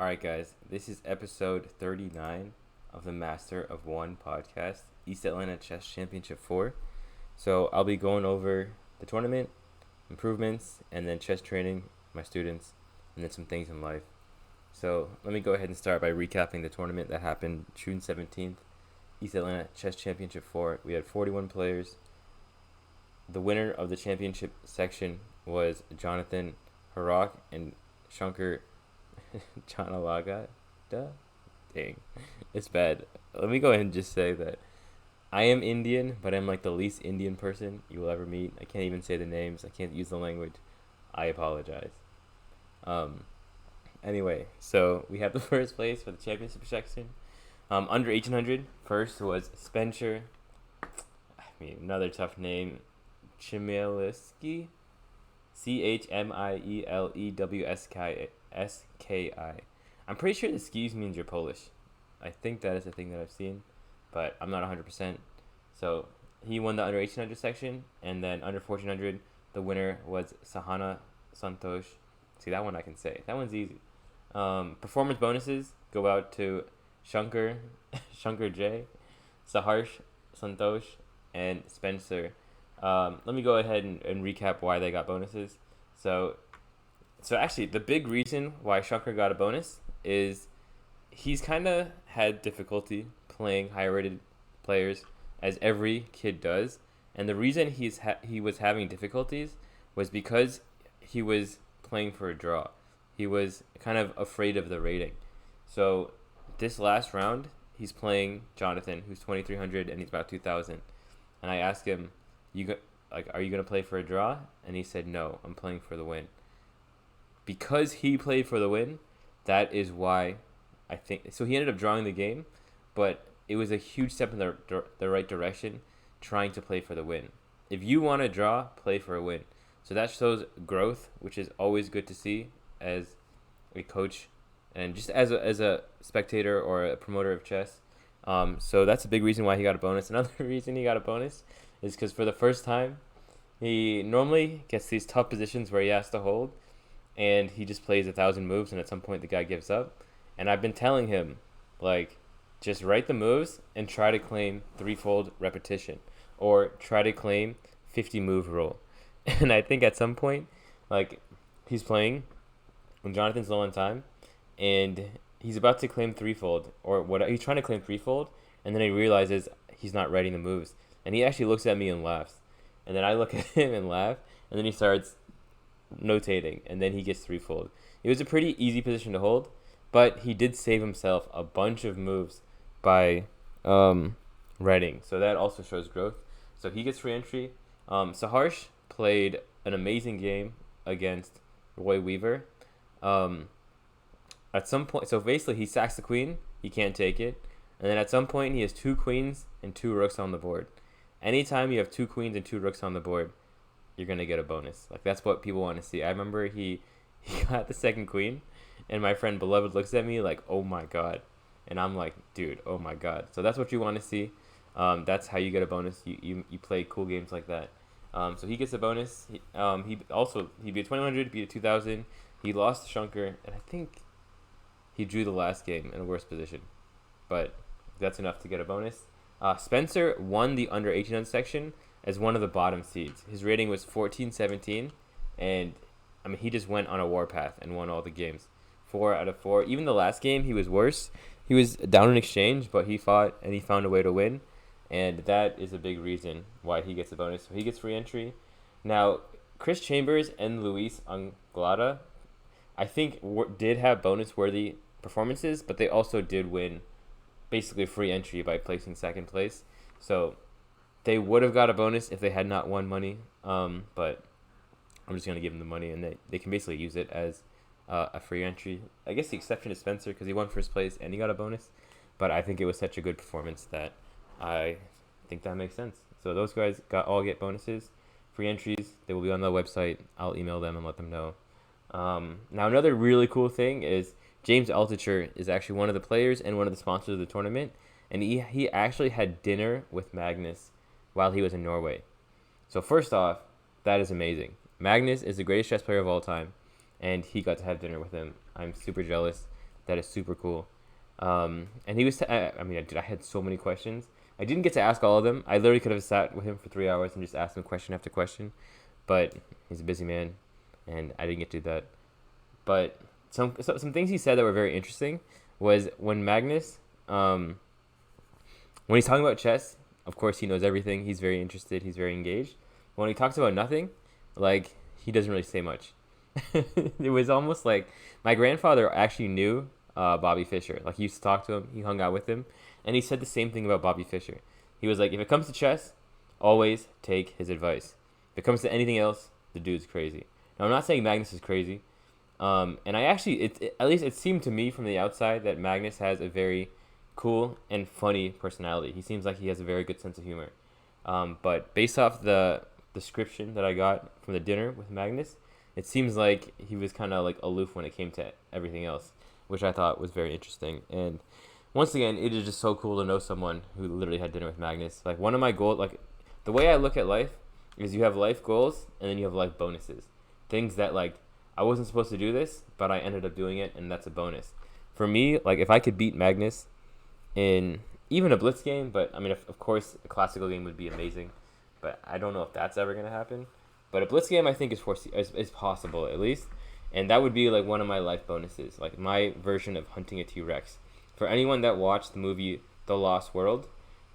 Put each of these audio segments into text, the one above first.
Alright, guys, this is episode 39 of the Master of One podcast, East Atlanta Chess Championship 4. So, I'll be going over the tournament, improvements, and then chess training, my students, and then some things in life. So, let me go ahead and start by recapping the tournament that happened June 17th, East Atlanta Chess Championship 4. We had 41 players. The winner of the championship section was Jonathan Hrach and Sankar Jonnalagadda. Dang, it's bad. Let me go ahead and just say that I am Indian, but I'm like the least Indian person you will ever meet. I can't even say the names. I can't use the language. I apologize. Anyway, so we have the first place for the championship section. Under 1800, first was Spencer. Another tough name. Chmielewski. Chmielewski. I'm pretty sure the skis means you're Polish. I think that is a thing that I've seen, but I'm not 100%. So he won the under 1800 section, and then under 1400, the winner was Sahana Santosh. See, that one I can say. That one's easy. Performance bonuses go out to Shankar J, Saharsh Santosh, and Spencer. Let me go ahead and recap why they got bonuses. So actually, the big reason why Shankar got a bonus is he's kind of had difficulty playing higher rated players, as every kid does. And the reason he was having difficulties was because he was playing for a draw. He was kind of afraid of the rating. So this last round, he's playing Jonathan, who's 2300 and he's about 2000. And I asked him, are you going to play for a draw? And he said, no, I'm playing for the win. Because he played for the win, that is why I think... So he ended up drawing the game, but it was a huge step in the right direction, trying to play for the win. If you want to draw, play for a win. So that shows growth, which is always good to see as a coach and just as a spectator or a promoter of chess. So that's a big reason why he got a bonus. Another reason he got a bonus is because for the first time, he normally gets these tough positions where he has to hold, and he just plays 1,000 moves, and at some point the guy gives up. And I've been telling him, just write the moves and try to claim threefold repetition, or try to claim 50 move rule. And I think at some point, he's playing when Jonathan's low on time, and he's about to claim threefold, or what he's trying to claim threefold, and then he realizes he's not writing the moves, and he actually looks at me and laughs, and then I look at him and laugh, and then he starts notating, and then he gets threefold. It was a pretty easy position to hold, but he did save himself a bunch of moves by writing, so that also shows growth. So he gets free entry. Saharsh played an amazing game against Roy Weaver. At some point, so basically he sacks the queen, he can't take it, and then at some point he has 2 queens and 2 rooks on the board. Anytime you have 2 queens and 2 rooks on the board, you're gonna get a bonus. That's what people want to see. I remember he got the second queen, and my friend Beloved looks at me like, oh my god, and I'm like, dude, oh my god. So that's what you want to see. That's how you get a bonus. You play cool games like that. So he gets a bonus. He beat 2100, beat a 2000. He lost to Shankar, and I think he drew the last game in a worse position, but that's enough to get a bonus. Spencer won the under 1800 section as one of the bottom seeds. His rating was 14-17, and he just went on a warpath and won all the games. 4 out of 4. Even the last game, he was worse. He was down in exchange, but he fought and he found a way to win, and that is a big reason why he gets a bonus. So he gets free entry. Now, Chris Chambers and Luis Anglada, I think, did have bonus-worthy performances, but they also did win basically free entry by placing second place. So they would have got a bonus if they had not won money, but I'm just going to give them the money, and they can basically use it as a free entry. I guess the exception is Spencer, because he won first place and he got a bonus, but I think it was such a good performance that I think that makes sense. So those guys all get bonuses, free entries. They will be on the website. I'll email them and let them know. Now, another really cool thing is James Altucher is actually one of the players and one of the sponsors of the tournament, and he actually had dinner with Magnus while he was in Norway. So first off, that is amazing. Magnus is the greatest chess player of all time, and he got to have dinner with him. I'm super jealous. that is super cool. And he was, I mean, I had so many questions. I didn't get to ask all of them. I literally could have sat with him for 3 hours and just asked him question after question, but he's a busy man, and I didn't get to do that. But some things he said that were very interesting was when Magnus, when he's talking about chess, of course he knows everything. He's very interested. He's very engaged. When he talks about nothing, like he doesn't really say much. It was almost like my grandfather actually knew Bobby Fischer. Like he used to talk to him. He hung out with him, and he said the same thing about Bobby Fischer. He was like, if it comes to chess, always take his advice. If it comes to anything else, the dude's crazy. Now I'm not saying Magnus is crazy. And I actually, at least it seemed to me from the outside that Magnus has a very cool and funny personality. He seems like he has a very good sense of humor. But based off the description that I got from the dinner with Magnus, it seems like he was kind of like aloof when it came to everything else, which I thought was very interesting. And once again, it is just so cool to know someone who literally had dinner with Magnus. Like one of my goals, like the way I look at life is you have life goals and then you have life bonuses. Things that like, I wasn't supposed to do this, but I ended up doing it, and that's a bonus. For me, like if I could beat Magnus in even a blitz game, but I mean, of course, a classical game would be amazing, but I don't know if that's ever going to happen. But a blitz game, I think, is possible, at least, and that would be like one of my life bonuses, like my version of hunting a T-Rex. For anyone that watched the movie The Lost World,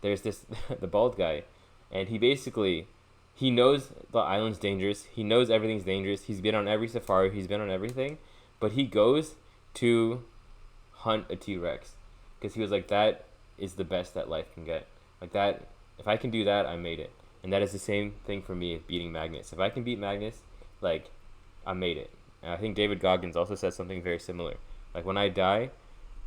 there's this, the bald guy, and he knows the island's dangerous. He knows everything's dangerous. He's been on every safari. He's been on everything. But he goes to hunt a T-Rex because he was like, that is the best that life can get. Like that, if I can do that, I made it. And that is the same thing for me, beating Magnus. If I can beat Magnus, like, I made it. And I think David Goggins also said something very similar. Like, when I die,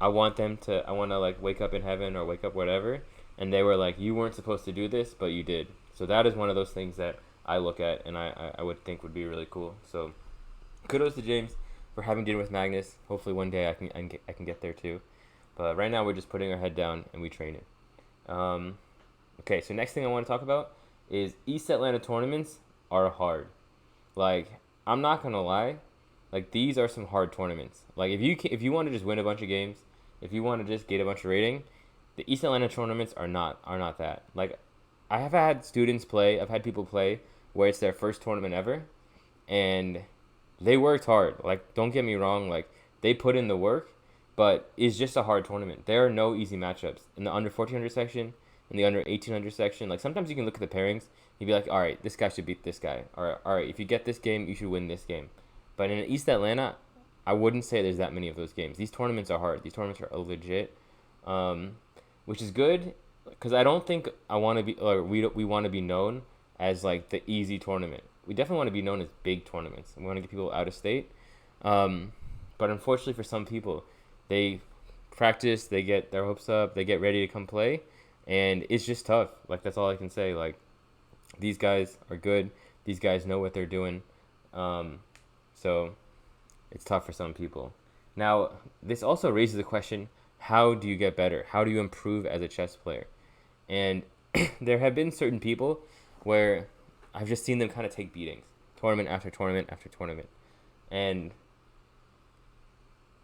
I want to like wake up in heaven or wake up whatever. And they were like, you weren't supposed to do this, but you did. So that is one of those things that I look at and I would think would be really cool. So kudos to James for having dinner with Magnus. Hopefully one day I can get there too. But right now we're just putting our head down and we train it. Okay, so next thing I want to talk about is East Atlanta tournaments are hard. Like, I'm not going to lie. Like, these are some hard tournaments. Like, if you want to just win a bunch of games, if you want to just get a bunch of rating, the East Atlanta tournaments are not that. Like, I have had students play, I've had people play where it's their first tournament ever, and they worked hard. Like, don't get me wrong, like, they put in the work, but it's just a hard tournament. There are no easy matchups. In the under 1400 section, in the under 1800 section, like, sometimes you can look at the pairings, you'd be like, all right, this guy should beat this guy. All right, if you get this game, you should win this game. But in East Atlanta, I wouldn't say there's that many of those games. These tournaments are hard. These tournaments are legit, which is good. Because I don't think I want to be, or we want to be known as like the easy tournament. We definitely want to be known as big tournaments. We want to get people out of state. But unfortunately for some people, they practice, they get their hopes up, they get ready to come play, and it's just tough. Like, that's all I can say. Like, these guys are good. These guys know what they're doing. So it's tough for some people. Now, this also raises the question, how do you get better? How do you improve as a chess player? And there have been certain people where I've just seen them kind of take beatings, tournament after tournament after tournament. And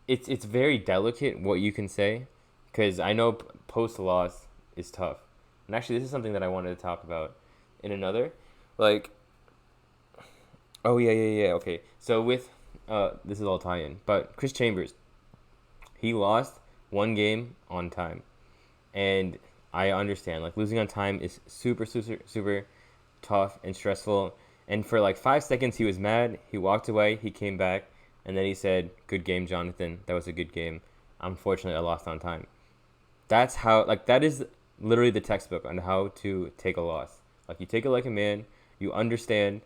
it's very delicate what you can say, because I know post-loss is tough. And actually, this is something that I wanted to talk about in another. Like, oh, yeah, okay. So with, this is all tie-in, but Chris Chambers, he lost one game on time. And I understand, like, losing on time is super tough and stressful. And for like 5 seconds, he was mad. He walked away. He came back. And then he said, good game, Jonathan. That was a good game. Unfortunately, I lost on time. That's how, like, that is literally the textbook on how to take a loss. Like, you take it like a man. You understand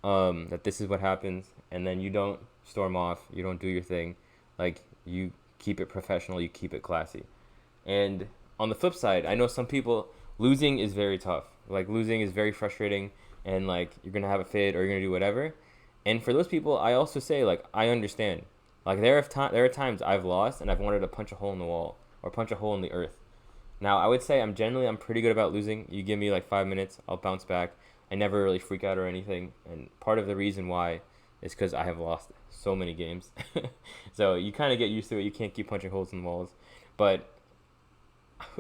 that this is what happens. And then you don't storm off. You don't do your thing. Like, you keep it professional. You keep it classy. And on the flip side, I know some people, losing is very tough. Like, losing is very frustrating, and like, you're gonna have a fit or you're gonna do whatever. And for those people, I also say, like, I understand. Like, there are times I've lost and I've wanted to punch a hole in the wall or punch a hole in the earth. Now, I would say I'm pretty good about losing. You give me like 5 minutes, I'll bounce back. I never really freak out or anything. And part of the reason why is because I have lost so many games. So you kind of get used to it. You can't keep punching holes in the walls. But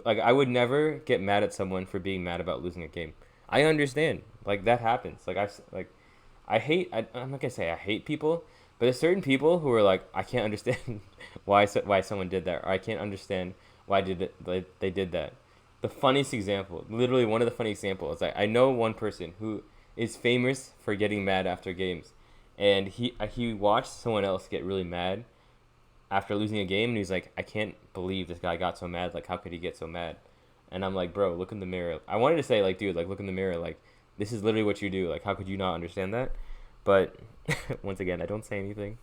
like, I would never get mad at someone for being mad about losing a game. I understand. Like, that happens. I'm not gonna say I hate people, but there's certain people who are like, I can't understand why someone did that, or I can't understand why they did that. The funniest example, literally one of the funny examples, I know one person who is famous for getting mad after games, and he watched someone else get really mad after losing a game, and he's like, I can't believe this guy got so mad. Like, how could he get so mad? And I'm like, bro, look in the mirror. I wanted to say, like, dude, like, look in the mirror. Like, this is literally what you do. Like, how could you not understand that? But once again, I don't say anything.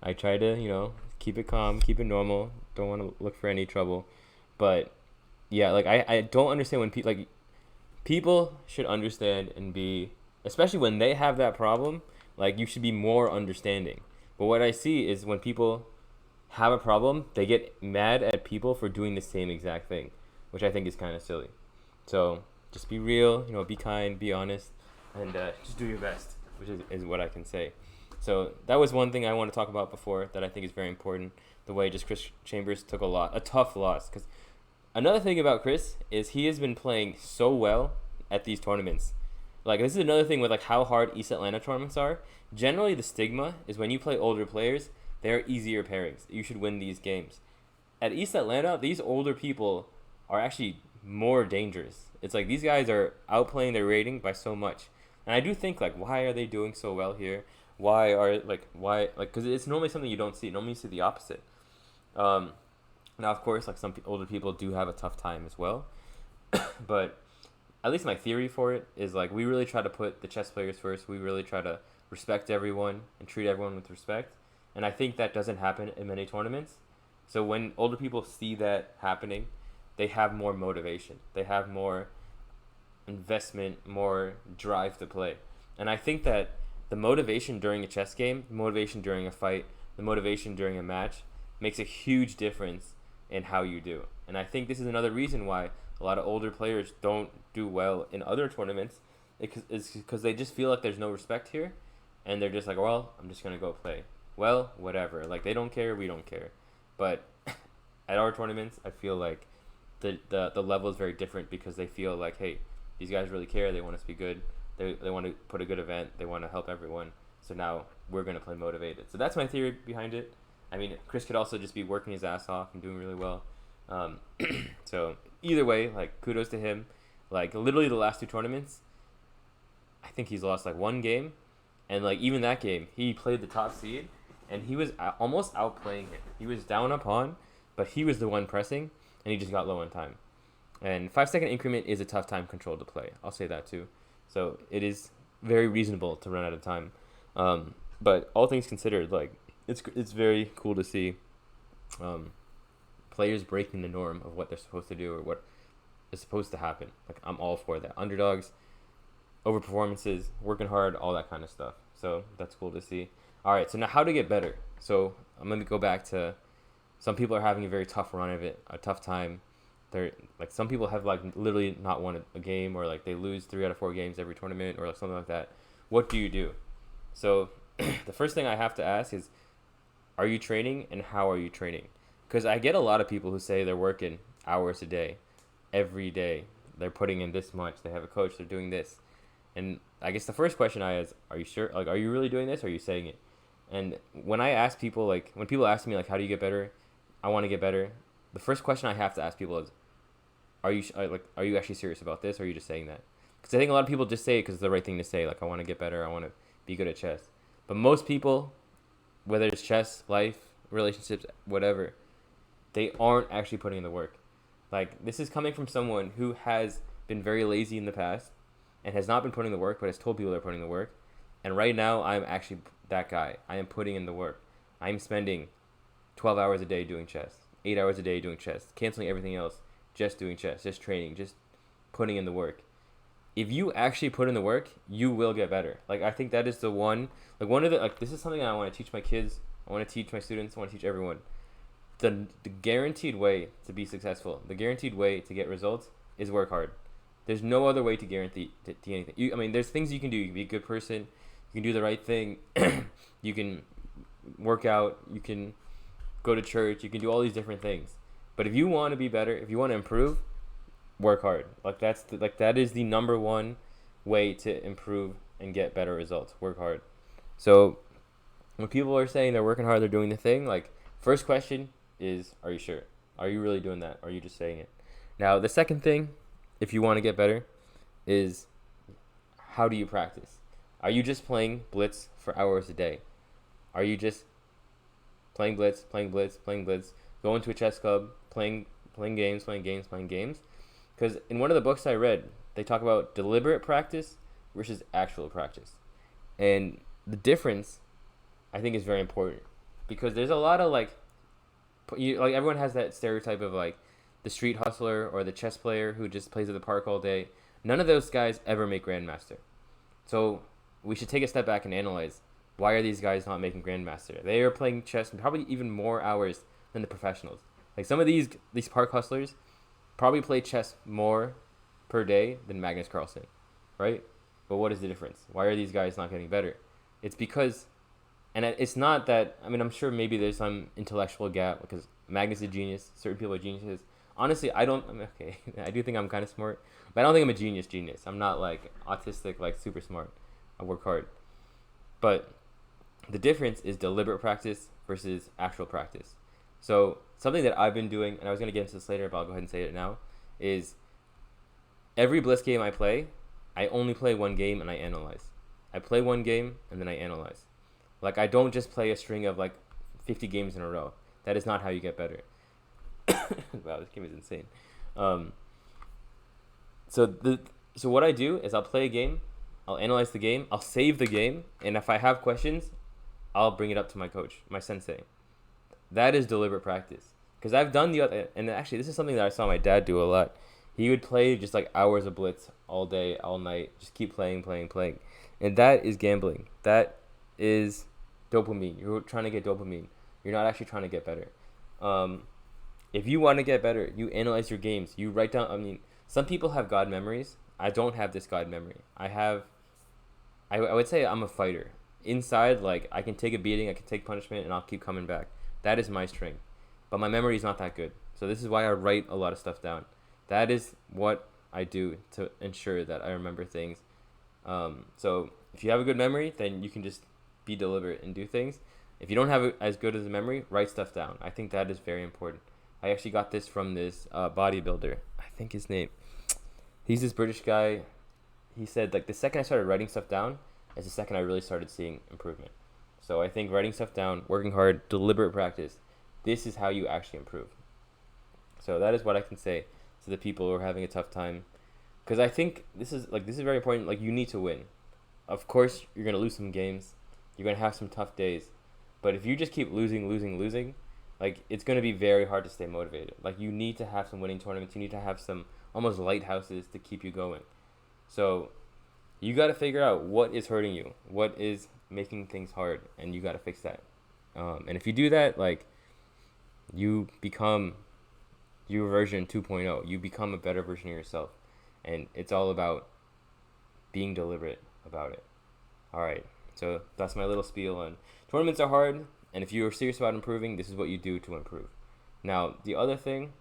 I try to, keep it calm, keep it normal. Don't want to look for any trouble. But yeah, like, I don't understand when people should understand and be, especially when they have that problem, like, you should be more understanding. But what I see is when people have a problem, they get mad at people for doing the same exact thing, which I think is kind of silly. So just be real, be kind, be honest, and just do your best, which is what I can say. So that was one thing I want to talk about before that I think is very important. The way just Chris Chambers took a tough loss. Because another thing about Chris is he has been playing so well at these tournaments. Like, this is another thing with, like, how hard East Atlanta tournaments are. Generally, the stigma is when you play older players, they're easier pairings. You should win these games. At East Atlanta, these older people are actually more dangerous. It's like these guys are outplaying their rating by so much. And I do think, like, why are they doing so well here? Because it's normally something you don't see. Normally you see the opposite. Now, of course, like, some older people do have a tough time as well. But at least my theory for it is, like, we really try to put the chess players first. We really try to respect everyone and treat everyone with respect. And I think that doesn't happen in many tournaments. So when older people see that happening, they have more motivation. They have more investment, more drive to play. And I think that the motivation during a chess game, the motivation during a fight, the motivation during a match makes a huge difference in how you do. And I think this is another reason why a lot of older players don't do well in other tournaments. It's because they just feel like there's no respect here. And they're just like, well, I'm just going to go play. Well, whatever. Like, they don't care, we don't care. But at our tournaments, I feel like the level is very different because they feel like, hey, these guys really care. They want us to be good. They want to put a good event. They want to help everyone. So now we're going to play motivated. So that's my theory behind it. I mean, Chris could also just be working his ass off and doing really well. So either way, like, kudos to him. Like, literally the last two tournaments, I think he's lost, like, one game. And, like, even that game, he played the top seed, and he was almost outplaying him. He was down a pawn, but he was the one pressing, and he just got low on time. And 5-second increment is a tough time control to play. I'll say that too. So it is very reasonable to run out of time. But all things considered, like, it's very cool to see players breaking the norm of what they're supposed to do or what is supposed to happen. Like, I'm all for that. Underdogs, over performances, working hard, all that kind of stuff. So that's cool to see. All right, so now how to get better. So I'm going to go back to some people are having a very tough run of it, a tough time. They're like, some people have, like, literally not won a game, or like they lose 3 out of 4 games every tournament or like something like that. What do you do? So the first thing I have to ask is, are you training, and how are you training? Because I get a lot of people who say they're working hours a day, every day. They're putting in this much. They have a coach. They're doing this. And I guess the first question I ask, are you sure? Like, are you really doing this, or are you saying it? And when I ask people, like, when people ask me, like, how do you get better? I want to get better. The first question I have to ask people is, are you actually serious about this, or are you just saying that? Because I think a lot of people just say it because it's the right thing to say. Like, I want to get better. I want to be good at chess. But most people, whether it's chess, life, relationships, whatever, they aren't actually putting in the work. Like, this is coming from someone who has been very lazy in the past and has not been putting the work, but has told people they're putting the work. And right now, I'm actually that guy. I am putting in the work. I'm spending 12 hours a day doing chess, 8 hours a day doing chess, canceling everything else, just doing chess, just training, just putting in the work. If you actually put in the work, you will get better. Like, I think that is the one, like, one of the, like, this is something I want to teach my kids. I want to teach my students. I want to teach everyone. The guaranteed way to be successful, the guaranteed way to get results is work hard. There's no other way to guarantee anything. I mean, there's things you can do. You can be a good person. You can do the right thing. You can work out. You can go to church. You can do all these different things. But if you want to be better, if you want to improve, work hard. Like that is the number one way to improve and get better results. Work hard. So when people are saying they're working hard, they're doing the thing, like, first question is, are you sure? Are you really doing that? Or are you just saying it? Now, the second thing, if you want to get better, is how do you practice? Are you just playing Blitz for hours a day? Are you just playing Blitz, going to a chess club, playing games? Because in one of the books I read, they talk about deliberate practice versus actual practice. And the difference, I think, is very important. Because there's a lot of, like everyone has that stereotype of, like, the street hustler or the chess player who just plays at the park all day. None of those guys ever make Grandmaster. So we should take a step back and analyze, why are these guys not making Grandmaster? They are playing chess probably even more hours than the professionals. Like, some of these park hustlers probably play chess more per day than Magnus Carlsen, right? But what is the difference? Why are these guys not getting better? It's because, and it's not that, I mean, I'm sure maybe there's some intellectual gap because Magnus is a genius, certain people are geniuses. Honestly, I do think I'm kind of smart, but I don't think I'm a genius. I'm not, like, autistic, like, super smart. I work hard. But the difference is deliberate practice versus actual practice. So something that I've been doing, and I was going to get into this later, but I'll go ahead and say it now, is every Blitz game I play, I only play one game and I analyze. I play one game and then I analyze. Like, I don't just play a string of, like, 50 games in a row. That is not how you get better. Wow, this game is insane. So what I do is I'll play a game, I'll analyze the game, I'll save the game, and if I have questions, I'll bring it up to my coach, my sensei. That is deliberate practice. Because I've done the other, and actually this is something that I saw my dad do a lot. He would play just, like, hours of Blitz all day, all night, just keep playing. And that is gambling. That is dopamine. You're trying to get dopamine. You're not actually trying to get better. If you want to get better, you analyze your games. You write down, I mean, some people have God memories. I don't have this God memory. I would say I'm a fighter. Inside, like, I can take a beating, I can take punishment, and I'll keep coming back. That is my strength. But my memory is not that good. So this is why I write a lot of stuff down. That is what I do to ensure that I remember things. So if you have a good memory, then you can just be deliberate and do things. If you don't have it as good as a memory, write stuff down. I think that is very important. I actually got this from this bodybuilder. I think his name. He's this British guy. He said, like, the second I started writing stuff down is the second I really started seeing improvement. So I think writing stuff down, working hard, deliberate practice, this is how you actually improve. So that is what I can say to the people who are having a tough time. Because I think this is very important. Like, you need to win. Of course, you're going to lose some games. You're going to have some tough days. But if you just keep losing, like, it's going to be very hard to stay motivated. Like, you need to have some winning tournaments. You need to have some almost lighthouses to keep you going. So you got to figure out what is hurting you, what is making things hard, and you got to fix that. And if you do that, like, you become your version 2.0. You become a better version of yourself. And it's all about being deliberate about it. All right. So that's my little spiel on tournaments are hard. And if you're serious about improving, this is what you do to improve. Now, the next thing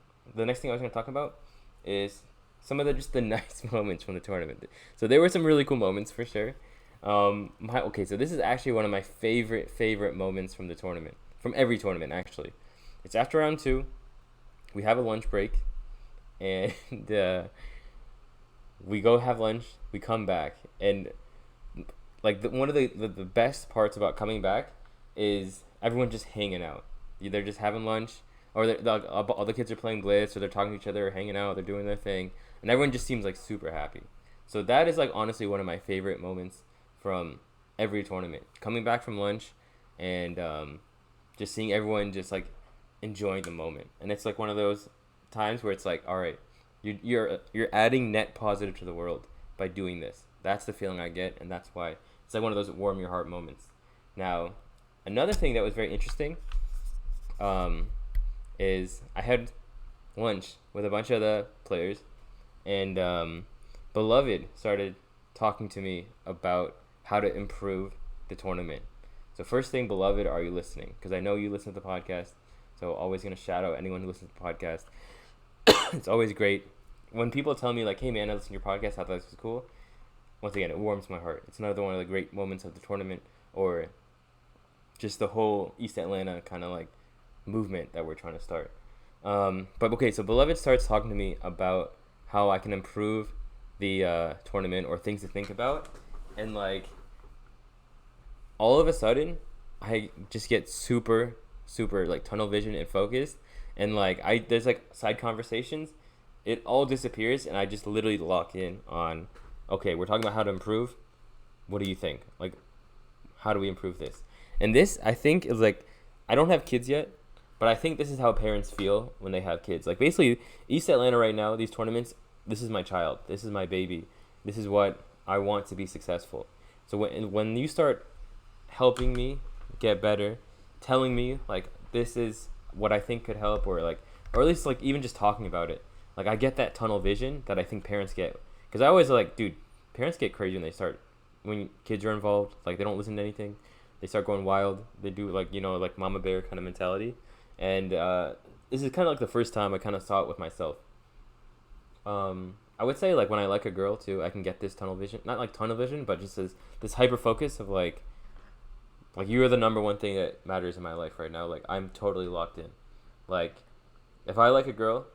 I was going to talk about is some of the nice moments from the tournament. So there were some really cool moments for sure. So this is actually one of my favorite moments from the tournament, from every tournament actually. It's after round 2. We have a lunch break, and we go have lunch. We come back, and like one of the best parts about coming back is everyone just hanging out. They're just having lunch, or all the kids are playing Blitz, or they're talking to each other, or hanging out, they're doing their thing, and everyone just seems like super happy. So that is, like, honestly one of my favorite moments from every tournament. Coming back from lunch and just seeing everyone just, like, enjoying the moment. And it's like one of those times where it's like, all right, you're adding net positive to the world by doing this. That's the feeling I get, and that's why it's like one of those warm your heart moments. Now, another thing that was very interesting is I had lunch with a bunch of the players, and Beloved started talking to me about how to improve the tournament. So first thing, beloved, are you listening? Because I know you listen to the podcast. So always going to shout out anyone who listens to the podcast. It's always great. When people tell me, like, hey, man, I listened to your podcast, I thought this was cool. Once again, it warms my heart. It's another one of the great moments of the tournament, or just the whole East Atlanta kind of, like, movement that we're trying to start. But, okay, so Beloved starts talking to me about how I can improve the tournament or things to think about. And, like, all of a sudden, I just get super, like, tunnel vision and focused. And, like, there's, like, side conversations. It all disappears, and I just literally lock in on, okay, we're talking about how to improve. What do you think? Like, how do we improve this? And this, I think, is, like, I don't have kids yet, but I think this is how parents feel when they have kids. Like, basically, East Atlanta right now, these tournaments, this is my child. This is my baby. This is what I want to be successful. So when you start helping me get better, telling me, like, this is what I think could help, or at least, like, even just talking about it, like, I get that tunnel vision that I think parents get. Because I always, like, dude, parents get crazy when kids are involved. Like, they don't listen to anything. They start going wild. They do, like, like mama bear kind of mentality. And this is kind of like the first time I kind of saw it with myself. I would say, like, when I like a girl, too, I can get this tunnel vision. Not, like, tunnel vision, but just this hyper focus of, like, you are the number one thing that matters in my life right now. Like, I'm totally locked in. Like, if I like a girl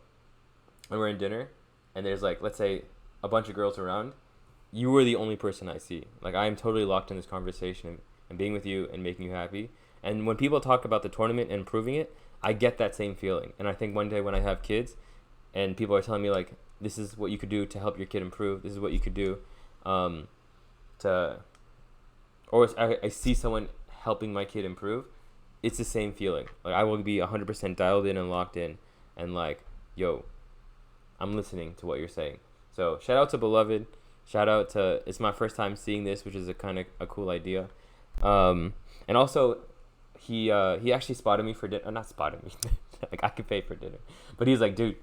and we're in dinner and there's, like, let's say a bunch of girls around, you are the only person I see. Like, I am totally locked in this conversation and being with you and making you happy. And when people talk about the tournament and improving it, I get that same feeling. And I think one day when I have kids and people are telling me, like, this is what you could do to help your kid improve, this is what you could do or I see someone helping my kid improve, it's the same feeling. Like, I will be 100% dialed in and locked in and, like, yo, I'm listening to what you're saying. So shout out to Beloved. Shout out to, it's my first time seeing this, which is a kind of a cool idea. And also, he actually spotted me for dinner. Not spotted me. Like, I could pay for dinner. But he's like, dude,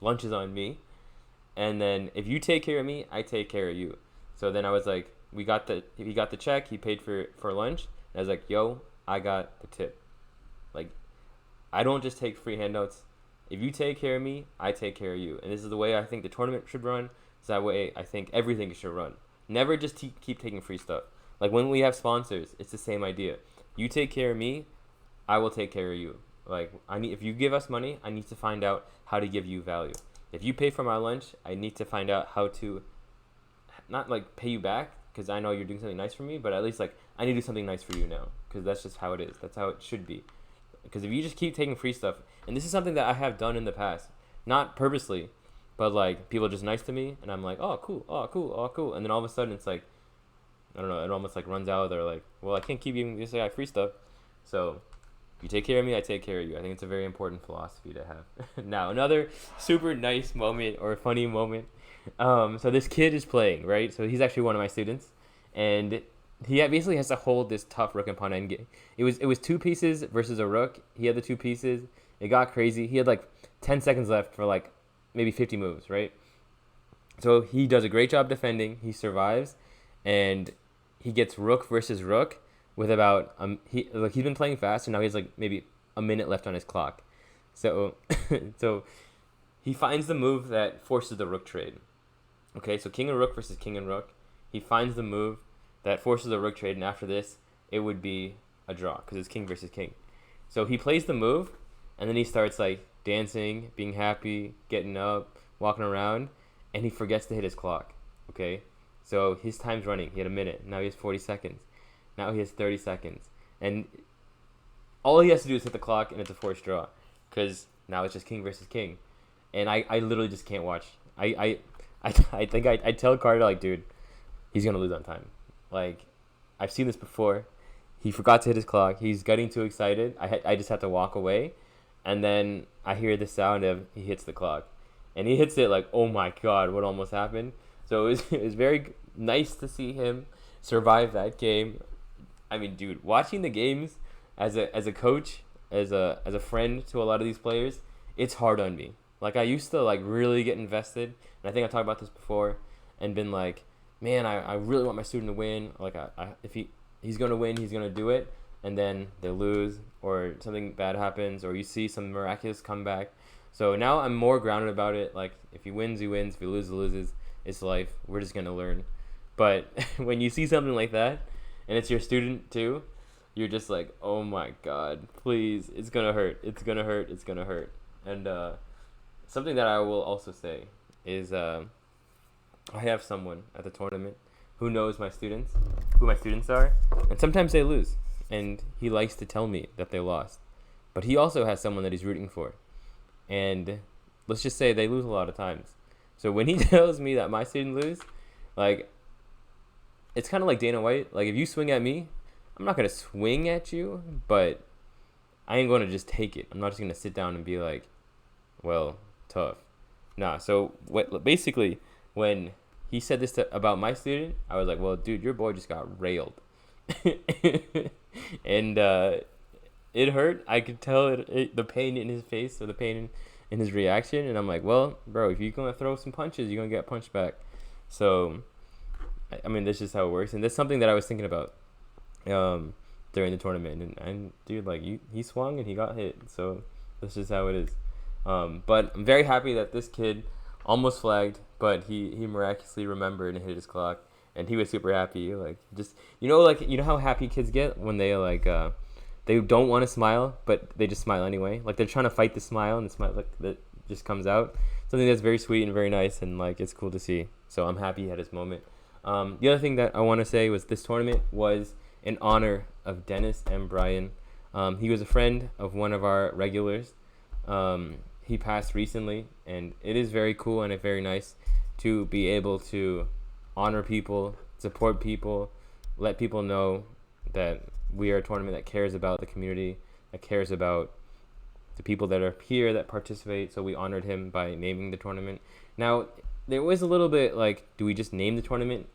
lunch is on me. And then if you take care of me, I take care of you. So then I was like, he got the check. He paid for lunch. And I was like, yo, I got the tip. Like, I don't just take free handouts. If you take care of me, I take care of you. And this is the way I think the tournament should run. It's that way I think everything should run. Never just keep taking free stuff. Like, when we have sponsors, it's the same idea. You take care of me, I will take care of you. Like, if you give us money, I need to find out how to give you value. If you pay for my lunch, I need to find out how to not, like, pay you back, because I know you're doing something nice for me, but at least, like, I need to do something nice for you now, because that's just how it is. That's how it should be. Because if you just keep taking free stuff, and this is something that I have done in the past, not purposely, but, like, people are just nice to me, and I'm like, oh, cool, oh, cool, oh, cool. And then all of a sudden, it's like, I don't know, it almost, like, runs out. They're like, well, I can't keep giving this guy free stuff. So, you take care of me, I take care of you. I think it's a very important philosophy to have. Now, another super nice moment or funny moment. So this kid is playing, right? So he's actually one of my students, and he basically has to hold this tough rook and pawn endgame. It was two pieces versus a rook. He had the two pieces. It got crazy. He had, like, 10 seconds left for, like, maybe 50 moves, right? So he does a great job defending. He survives, and he gets rook versus rook with about he's been playing fast, and now he has, like, maybe a minute left on his clock. So so he finds the move that forces the rook trade. Okay, so king and rook versus king and rook. He finds the move that forces the rook trade, and after this, it would be a draw because it's king versus king. So he plays the move, and then he starts, like, dancing, being happy, getting up, walking around, and he forgets to hit his clock. Okay, so his time's running. He had a minute. Now he has 40 seconds. Now he has 30 seconds. And all he has to do is hit the clock, and it's a forced draw. Because now it's just king versus king. And I literally just can't watch. I think I tell Carter, like, dude, he's going to lose on time. Like, I've seen this before. He forgot to hit his clock. He's getting too excited. I just had to walk away. And then I hear the sound of he hits the clock. And he hits it like, oh my God, what almost happened? So it was very nice to see him survive that game. I mean, dude, watching the games as a coach, as a friend to a lot of these players, it's hard on me. Like, I used to, like, really get invested, and I think I talked about this before, and been like, man, I really want my student to win. Like, if he he's gonna win, he's gonna do it, and then they lose or something bad happens or you see some miraculous comeback. So now I'm more grounded about it. Like if he wins, he wins. If he loses, he loses. It's life. We're just gonna learn. But when you see something like that, and it's your student too, you're just like, oh my God, please, it's gonna hurt. It's gonna hurt. It's gonna hurt. And something that I will also say is I have someone at the tournament who knows my students, who my students are, and sometimes they lose, and he likes to tell me that they lost. But he also has someone that he's rooting for, and let's just say they lose a lot of times. So when he tells me that my student lose, like, it's kind of like Dana White. Like, if you swing at me, I'm not going to swing at you, but I ain't going to just take it. I'm not just going to sit down and be like, well, tough. Nah, so basically, when he said this about my student, I was like, well, dude, your boy just got railed. And it hurt. I could tell the pain in his face or the pain in his reaction. And I'm like, well, bro, if you're going to throw some punches, you're going to get punched back. So, I mean, that's just how it works. And that's something that I was thinking about during the tournament. And dude, like, he swung and he got hit. So that's just how it is. But I'm very happy that this kid almost flagged, but he miraculously remembered and hit his clock. And he was super happy. Like, just, you know how happy kids get when they, like, they don't want to smile, but they just smile anyway. Like, they're trying to fight the smile, and the smile, like, that just comes out. Something that's very sweet and very nice, and, like, it's cool to see. So I'm happy he had his moment. The other thing that I want to say was this tournament was in honor of Dennis M. Bryan. He was a friend of one of our regulars. He passed recently, and it is very cool and very nice to be able to honor people, support people, let people know that we are a tournament that cares about the community, that cares about the people that are here that participate. So we honored him by naming the tournament. Now, there was a little bit like, do we just name the tournament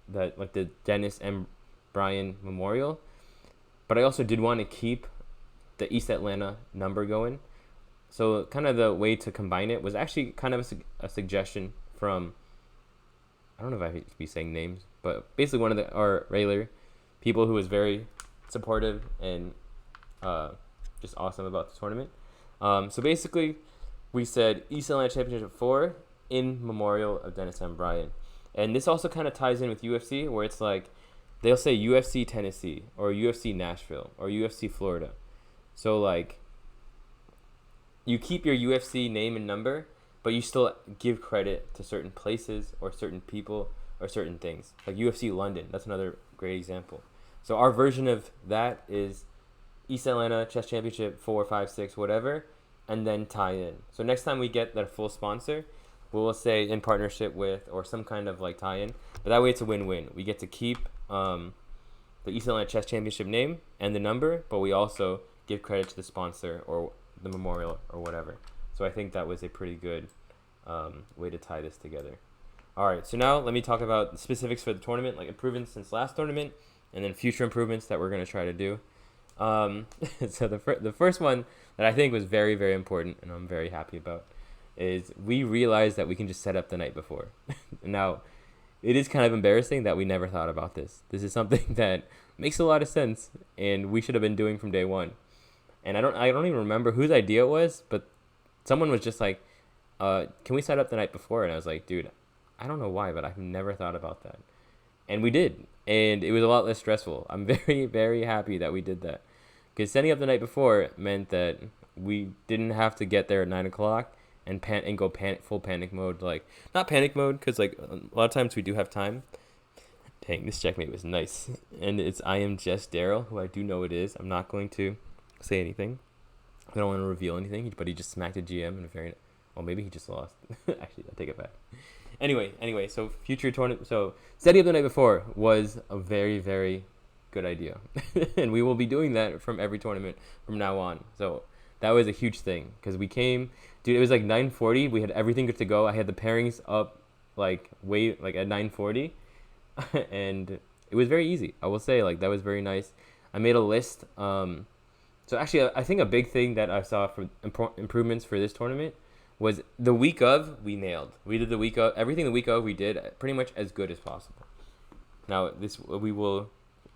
that, like, the Dennis M. Bryan Memorial? But I also did want to keep the East Atlanta number going. So kind of the way to combine it was actually kind of a suggestion from, I don't know if I should be saying names, but basically one of our regular people who was very supportive and just awesome about the tournament. So basically, we said East Atlanta Championship 4 in memorial of Dennis M. Bryan. And this also kind of ties in with UFC, where it's like, they'll say UFC Tennessee, or UFC Nashville, or UFC Florida. So, like, you keep your UFC name and number, but you still give credit to certain places or certain people or certain things. Like UFC London, that's another great example. So our version of that is East Atlanta Chess Championship 4, 5, 6, whatever, and then tie in. So next time we get that full sponsor, we'll say in partnership with or some kind of like tie-in. But that way it's a win-win. We get to keep the East Atlanta Chess Championship name and the number, but we also give credit to the sponsor or the memorial or whatever. So I think that was a pretty good way to tie this together. All right, so now let me talk about the specifics for the tournament, like improvements since last tournament, and then future improvements that we're going to try to do. So the first one that I think was very, very important, and I'm very happy about, is we realized that we can just set up the night before. Now, it is kind of embarrassing that we never thought about this. This is something that makes a lot of sense, and we should have been doing from day one. And I don't even remember whose idea it was, but someone was just like, can we set up the night before? And I was like, dude, I don't know why, but I've never thought about that. And we did, and it was a lot less stressful. I'm very, very happy that we did that, because setting up the night before meant that we didn't have to get there at 9 o'clock and go full panic mode. Like, not panic mode, because like a lot of times we do have time. Dang, this checkmate was nice. And it's I am Jess Darrell, who I do know it is. I'm not going to say anything. I don't want to reveal anything, but he just smacked a GM in a very... Well, maybe he just lost. Actually, I'll take it back. Anyway, so future tournament... So setting up the night before was a very, very good idea. And we will be doing that from every tournament from now on. So that was a huge thing, because we came... Dude, it was like 9:40. We had everything good to go. I had the pairings up like at 9:40. And it was very easy. I will say, like, that was very nice. I made a list. So actually, I think a big thing that I saw for improvements for this tournament was the week of, we nailed. We did the week of, everything the week of we did pretty much as good as possible. Now, we will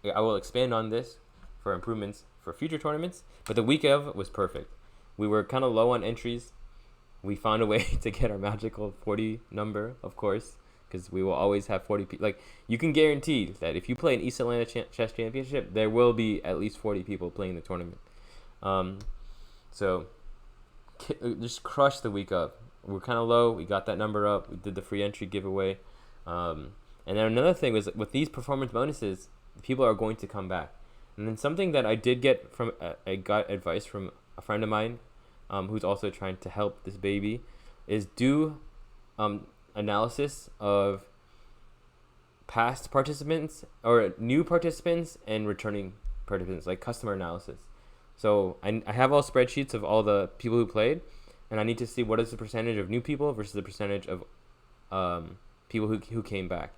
I will expand on this for improvements for future tournaments. But the week of was perfect. We were kind of low on entries. We found a way to get our magical 40 number, of course, because we will always have 40 people. Like, you can guarantee that if you play an East Atlanta Chess Championship, there will be at least 40 people playing the tournament. So just crushed the week up. We're kind of low. We got that number up. We did the free entry giveaway. And then another thing was, with these performance bonuses, people are going to come back. And then something that I did get from, I got advice from a friend of mine, who's also trying to help this baby, is do analysis of past participants or new participants and returning participants, like customer analysis. So I have all spreadsheets of all the people who played, and I need to see what is the percentage of new people versus the percentage of people who came back.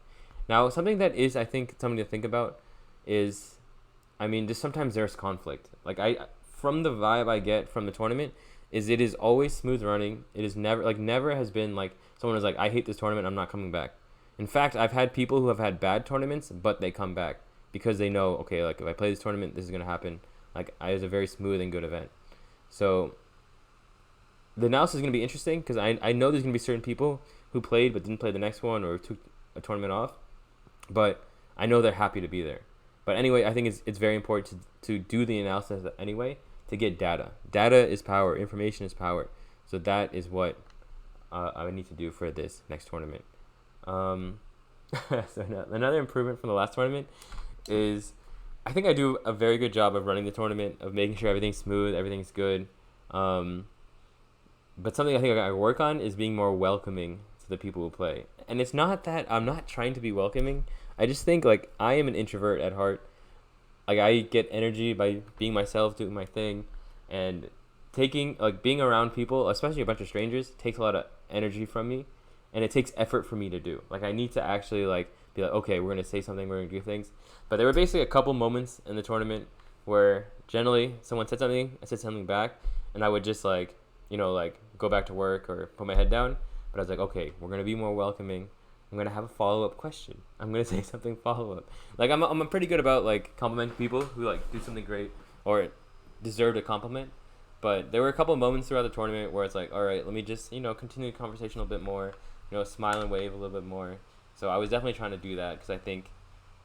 Now, something that is, I think, something to think about is, I mean, just sometimes there's conflict. Like, from the vibe I get from the tournament, is it is always smooth running. It is never has been like someone is like, I hate this tournament, I'm not coming back. In fact, I've had people who have had bad tournaments, but they come back because they know, okay, like, if I play this tournament, this is gonna happen. Like, it was a very smooth and good event. So the analysis is gonna be interesting because I know there's gonna be certain people who played but didn't play the next one or took a tournament off, but I know they're happy to be there. But anyway, I think it's very important to do the analysis anyway, to get data. Data is power. Information is power. So that is what I need to do for this next tournament. So another improvement from the last tournament is, I think I do a very good job of running the tournament, of making sure everything's smooth, everything's good. But something I think I gotta work on is being more welcoming to the people who play. And it's not that I'm not trying to be welcoming. I just think, like, I am an introvert at heart. Like, I get energy by being myself, doing my thing, and being around people, especially a bunch of strangers, takes a lot of energy from me, and it takes effort for me to do. Like, I need to actually, like, be like, okay, we're going to say something, we're going to do things. But there were basically a couple moments in the tournament where generally someone said something, I said something back, and I would just, like, go back to work or put my head down. But I was like, okay, we're going to be more welcoming. I'm going to have a follow-up question. I'm going to say something follow-up. Like, I'm pretty good about, like, complimenting people who, like, do something great or deserve a compliment. But there were a couple of moments throughout the tournament where it's like, all right, let me just, continue the conversation a little bit more, smile and wave a little bit more. So I was definitely trying to do that because I think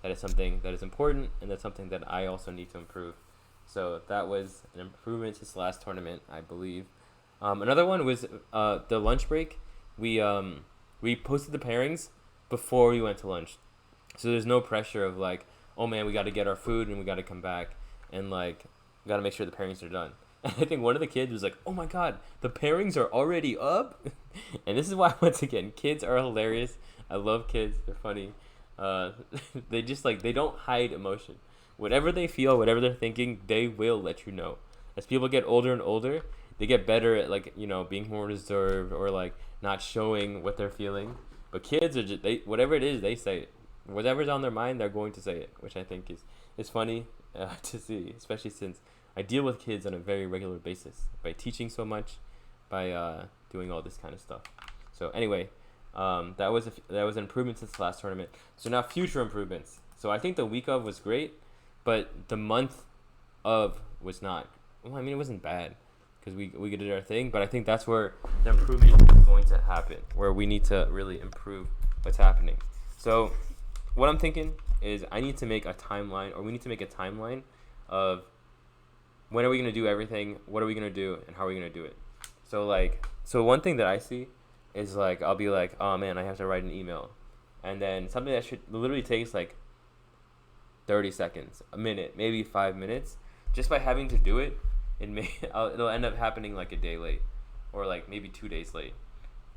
that is something that is important, and that's something that I also need to improve. So that was an improvement since the last tournament, I believe. Another one was the lunch break. We posted the pairings before we went to lunch. So there's no pressure of, like, oh man, we got to get our food and we got to come back and, like, we got to make sure the pairings are done. And I think one of the kids was like, oh my God, the pairings are already up? And this is why, once again, kids are hilarious. I love kids. They're funny. They just, like, they don't hide emotion. Whatever they feel, whatever they're thinking, they will let you know. As people get older and older, they get better at, like, being more reserved or, like, not showing what they're feeling. But kids are just, whatever it is, they say it. Whatever's on their mind, they're going to say it, which I think is funny to see, especially since I deal with kids on a very regular basis by teaching so much, by doing all this kind of stuff. So anyway, that was an improvement since the last tournament. So now future improvements. So I think the week of was great, but the month of was not. Well, I mean, it wasn't bad because we did our thing, but I think that's where the improvement is going to happen, where we need to really improve what's happening. So what I'm thinking is I need to make a timeline, or we need to make a timeline of when are we going to do everything, what are we going to do, and how are we going to do it. So one thing that I see is, like, I'll be like, oh man, I have to write an email. And then something that should literally takes like 30 seconds, a minute, maybe 5 minutes, just by having to do it, it'll end up happening like a day late, or like maybe 2 days late.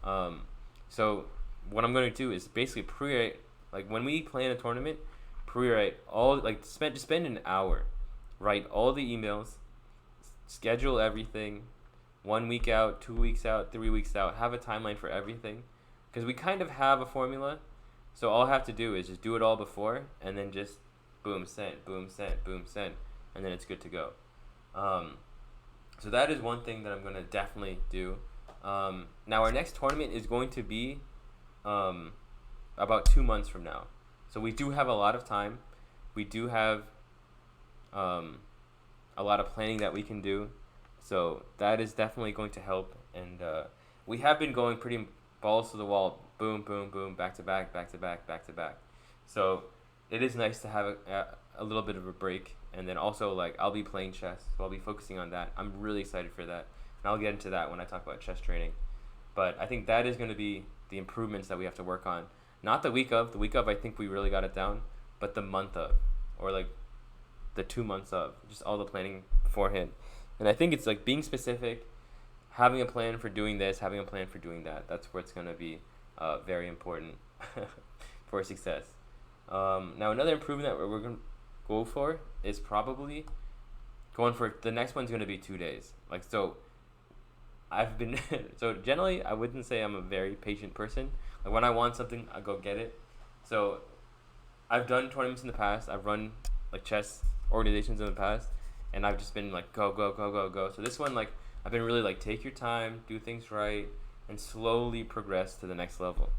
So what I'm going to do is basically pre-write, like when we plan a tournament, pre-write all, like just spend an hour, write all the emails, schedule everything, 1 week out, 2 weeks out, 3 weeks out, have a timeline for everything, because we kind of have a formula. So all I have to do is just do it all before, and then just boom, send, boom, send, boom, send, and then it's good to go. So that is one thing that I'm going to definitely do. Now our next tournament is going to be about 2 months from now. So we do have a lot of time. We do have um, a lot of planning that we can do. So that is definitely going to help. And we have been going pretty balls to the wall, boom, boom, boom, back to back, back to back, back to back. So it is nice to have a little bit of a break. And then also, like, I'll be playing chess, so I'll be focusing on that. I'm really excited for that. And I'll get into that when I talk about chess training. But I think that is going to be the improvements that we have to work on. Not the week of. The week of, I think we really got it down. But the month of, or like the 2 months of, just all the planning beforehand. And I think it's like being specific, having a plan for doing this, having a plan for doing that. That's where it's going to be very important for success. Now, another improvement that we're going to go for is probably going for, the next one's going to be 2 days. Like, so I've been, so generally I wouldn't say I'm a very patient person. Like, when I want something, I go get it. So I've done tournaments in the past. I've run like chess organizations in the past, and I've just been like, go, go, go, go, go. So this one, like, I've been really like, take your time, do things right, and slowly progress to the next level.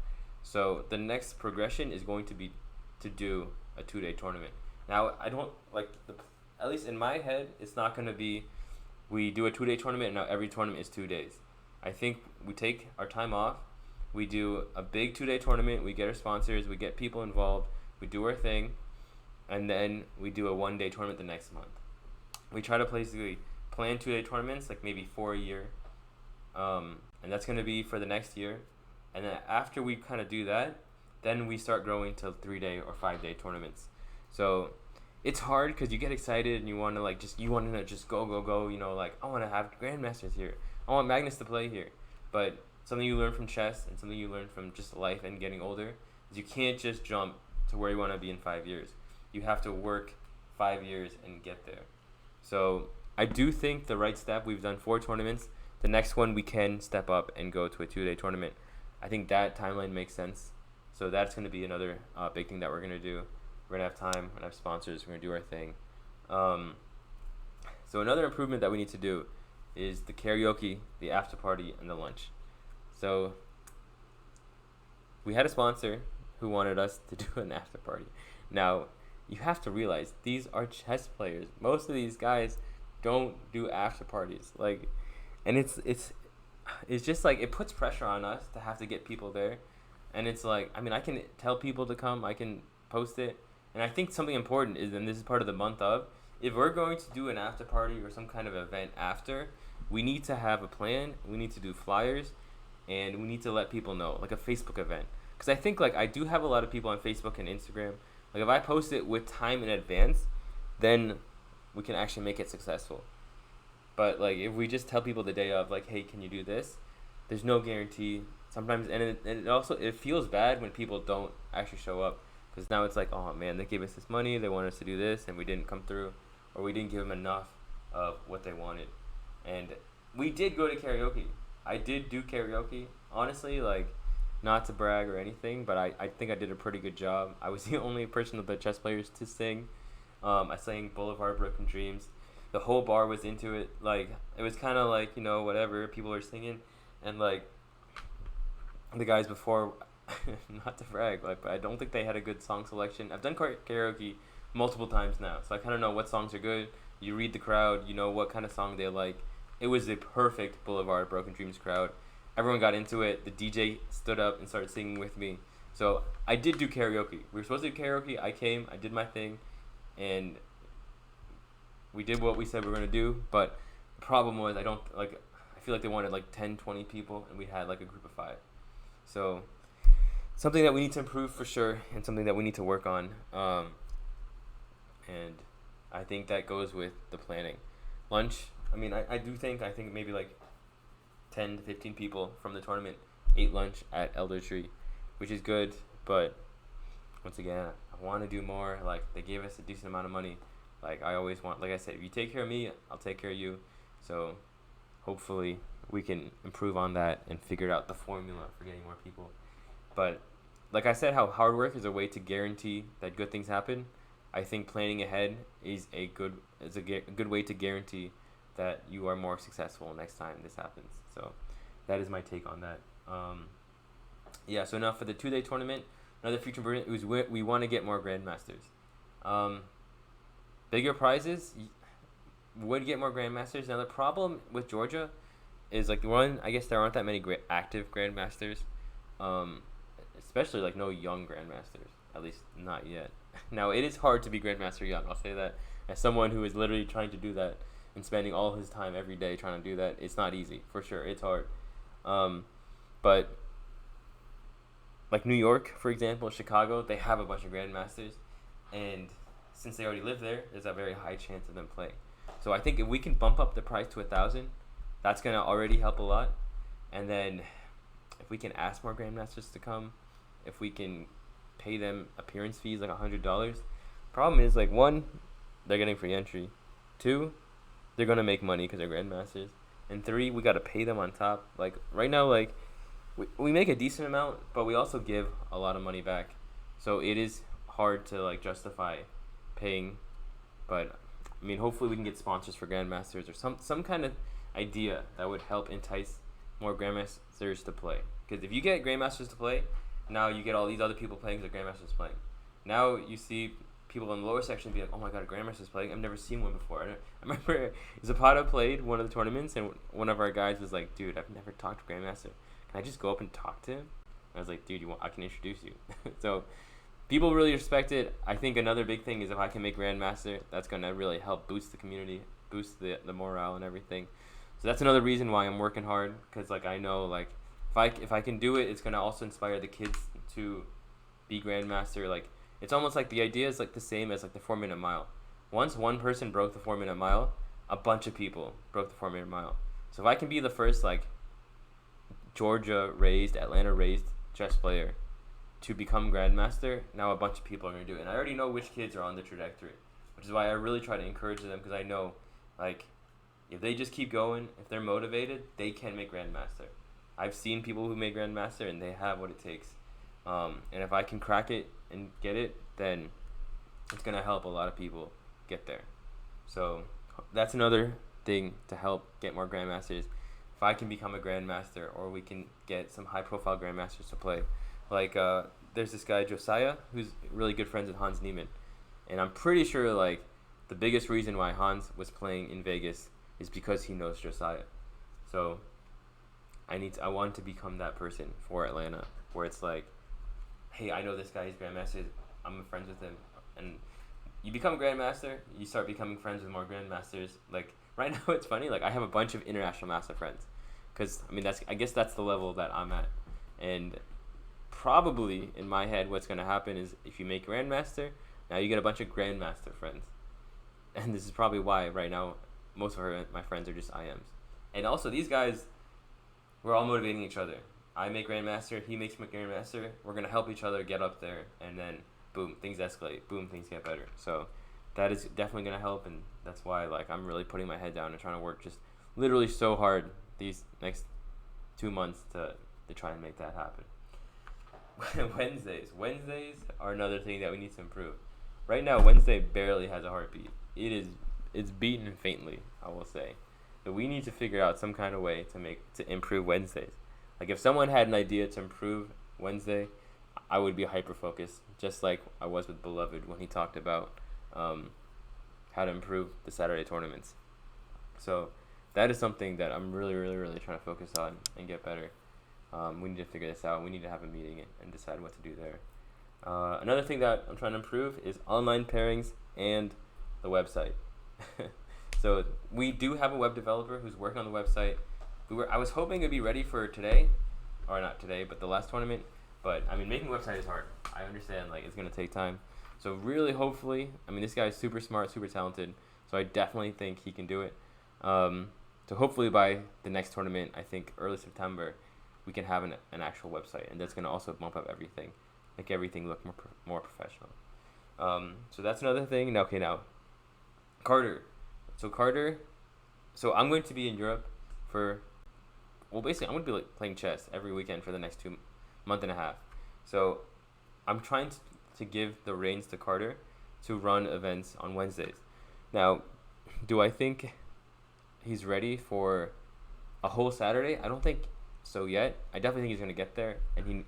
So the next progression is going to be to do a 2-day tournament. Now, I don't like, at least in my head, it's not going to be, we do a 2-day tournament and now every tournament is 2 days. I think we take our time off, we do a big 2-day tournament, we get our sponsors, we get people involved, we do our thing, and then we do a 1-day tournament the next month. We try to basically plan 2-day tournaments, like maybe 4 a year, and that's going to be for the next year. And then after we kind of do that, then we start growing to 3-day or 5-day tournaments. So it's hard because you get excited and you want to like just go, go, go. You know, like, I want to have Grandmasters here. I want Magnus to play here. But something you learn from chess and something you learn from just life and getting older is you can't just jump to where you want to be in 5 years. You have to work 5 years and get there. So I do think the right step, we've done 4 tournaments. The next one we can step up and go to a 2-day tournament. I think that timeline makes sense. So that's going to be another big thing that we're going to do. We're going to have time, we're going to have sponsors, we're going to do our thing. So another improvement that we need to do is the karaoke, the after party, and the lunch. So we had a sponsor who wanted us to do an after party. Now, you have to realize these are chess players. Most of these guys don't do after parties. Like, and it's just like, it puts pressure on us to have to get people there. And it's like, I mean, I can tell people to come, I can post it. And I think something important is, and this is part of the month of, if we're going to do an after party or some kind of event after, we need to have a plan, we need to do flyers, and we need to let people know, like a Facebook event. Because I think, like, I do have a lot of people on Facebook and Instagram. Like, if I post it with time in advance, then we can actually make it successful. But, like, if we just tell people the day of, like, hey, can you do this? There's no guarantee. Sometimes, and it also, it feels bad when people don't actually show up. Because now it's like, oh, man, they gave us this money, they want us to do this, and we didn't come through. Or we didn't give them enough of what they wanted. And we did go to karaoke. I did do karaoke. Honestly, like, not to brag or anything, but I think I did a pretty good job. I was the only person of the chess players to sing. I sang Boulevard Broken Dreams. The whole bar was into it. Like, it was kind of like, you know, whatever, people were singing. And, like, the guys before, not to brag, like, but I don't think they had a good song selection. I've done karaoke multiple times now, so I kind of know what songs are good. You read the crowd, you know what kind of song they like. It was a perfect Boulevard Broken Dreams crowd. Everyone got into it. The DJ stood up and started singing with me. So I did do karaoke. We were supposed to do karaoke. I came. I did my thing. And we did what we said we were going to do. But the problem was, I feel like they wanted like 10, 20 people. And we had like a group of 5. So something that we need to improve for sure. And something that we need to work on. And I think that goes with the planning. Lunch. I mean, I think maybe like 10 to 15 people from the tournament ate lunch at Elder Tree, which is good, but once again, I want to do more. Like, they gave us a decent amount of money. Like, I always want, like I said, if you take care of me, I'll take care of you. So hopefully we can improve on that and figure out the formula for getting more people. But like I said, how hard work is a way to guarantee that good things happen. I think planning ahead is a good way to guarantee that you are more successful next time this happens. So that is my take on that. So now for the 2-day tournament, another future improvement is we want to get more Grandmasters. Bigger prizes would get more Grandmasters. Now the problem with Georgia is like one, I guess there aren't that many active Grandmasters, um, especially like no young Grandmasters, at least not yet. Now it is hard to be Grandmaster young. I'll say that as someone who is literally trying to do that and spending all his time every day trying to do that. It's not easy for sure. It's hard, but like New York, for example, Chicago, they have a bunch of Grandmasters, and since they already live there, there's a very high chance of them playing. So I think if we can bump up the price to 1,000, that's gonna already help a lot. And then if we can ask more Grandmasters to come, if we can pay them appearance fees like $100. Problem is like one, they're getting free entry. Two, they're gonna make money because they're Grandmasters. And three, we gotta pay them on top. Like right now, like we make a decent amount, but we also give a lot of money back. So it is hard to like justify paying. But I mean, hopefully we can get sponsors for Grandmasters or some kind of idea that would help entice more Grandmasters to play. Because if you get Grandmasters to play, now you get all these other people playing because the Grandmasters playing. Now you see people in the lower section be like, oh my god, a Grandmaster's playing. I've never seen one before. I remember Zapata played one of the tournaments, and one of our guys was like, dude, I've never talked to Grandmaster. Can I just go up and talk to him? I was like, dude, I can introduce you. So people really respect it. I think another big thing is if I can make Grandmaster, that's going to really help boost the community, boost the morale and everything. So that's another reason why I'm working hard, because like I know like if I can do it, it's going to also inspire the kids to be Grandmaster. Like it's almost like the idea is like the same as like the 4-minute mile. Once one person broke the 4-minute mile, a bunch of people broke the 4-minute mile. So if I can be the first like Georgia raised, Atlanta raised chess player to become Grandmaster, now a bunch of people are going to do it. And I already know which kids are on the trajectory, which is why I really try to encourage them, because I know like if they just keep going, if they're motivated, they can make Grandmaster. I've seen people who make Grandmaster and they have what it takes. And if I can crack it and get it, then it's going to help a lot of people get there. So that's another thing to help get more Grandmasters. If I can become a Grandmaster, or we can get some high-profile Grandmasters to play. Like, there's this guy, Josiah, who's really good friends with Hans Niemann. And I'm pretty sure, like, the biggest reason why Hans was playing in Vegas is because he knows Josiah. So I want to become that person for Atlanta, where it's like, hey, I know this guy, he's Grandmaster, I'm friends with him. And you become a Grandmaster, you start becoming friends with more Grandmasters. Like, right now it's funny, like, I have a bunch of international master friends. Because, I mean, I guess that's the level that I'm at. And probably, in my head, what's going to happen is if you make Grandmaster, now you get a bunch of Grandmaster friends. And this is probably why, right now, most of my friends are just IMs. And also, these guys, we're all motivating each other. I make Grandmaster, he makes Grandmaster. We're going to help each other get up there. And then, boom, things escalate. Boom, things get better. So that is definitely going to help. And that's why like I'm really putting my head down and trying to work just literally so hard these next 2 months to try and make that happen. Wednesdays are another thing that we need to improve. Right now, Wednesday barely has a heartbeat. It's beaten faintly, I will say. But we need to figure out some kind of way to improve Wednesdays. Like if someone had an idea to improve Wednesday, I would be hyper focused, just like I was with Beloved when he talked about how to improve the Saturday tournaments. So that is something that I'm really, really, really trying to focus on and get better. We need to figure this out. We need to have a meeting and decide what to do there. Another thing that I'm trying to improve is online pairings and the website. So we do have a web developer who's working on the website. I was hoping it'd be ready for today, or not today, but the last tournament. But I mean, making a website is hard. I understand, like it's gonna take time. So really, hopefully, I mean, this guy is super smart, super talented. So I definitely think he can do it. So hopefully by the next tournament, I think early September, we can have an actual website, and that's gonna also bump up everything, make everything look more professional. So that's another thing. Now, Carter. So I'm going to be in Europe basically I'm going to be like playing chess every weekend for the next 2 month and a half. So I'm trying to give the reins to Carter to run events on Wednesdays. Now, do I think he's ready for a whole Saturday? I don't think so yet. I definitely think he's going to get there, and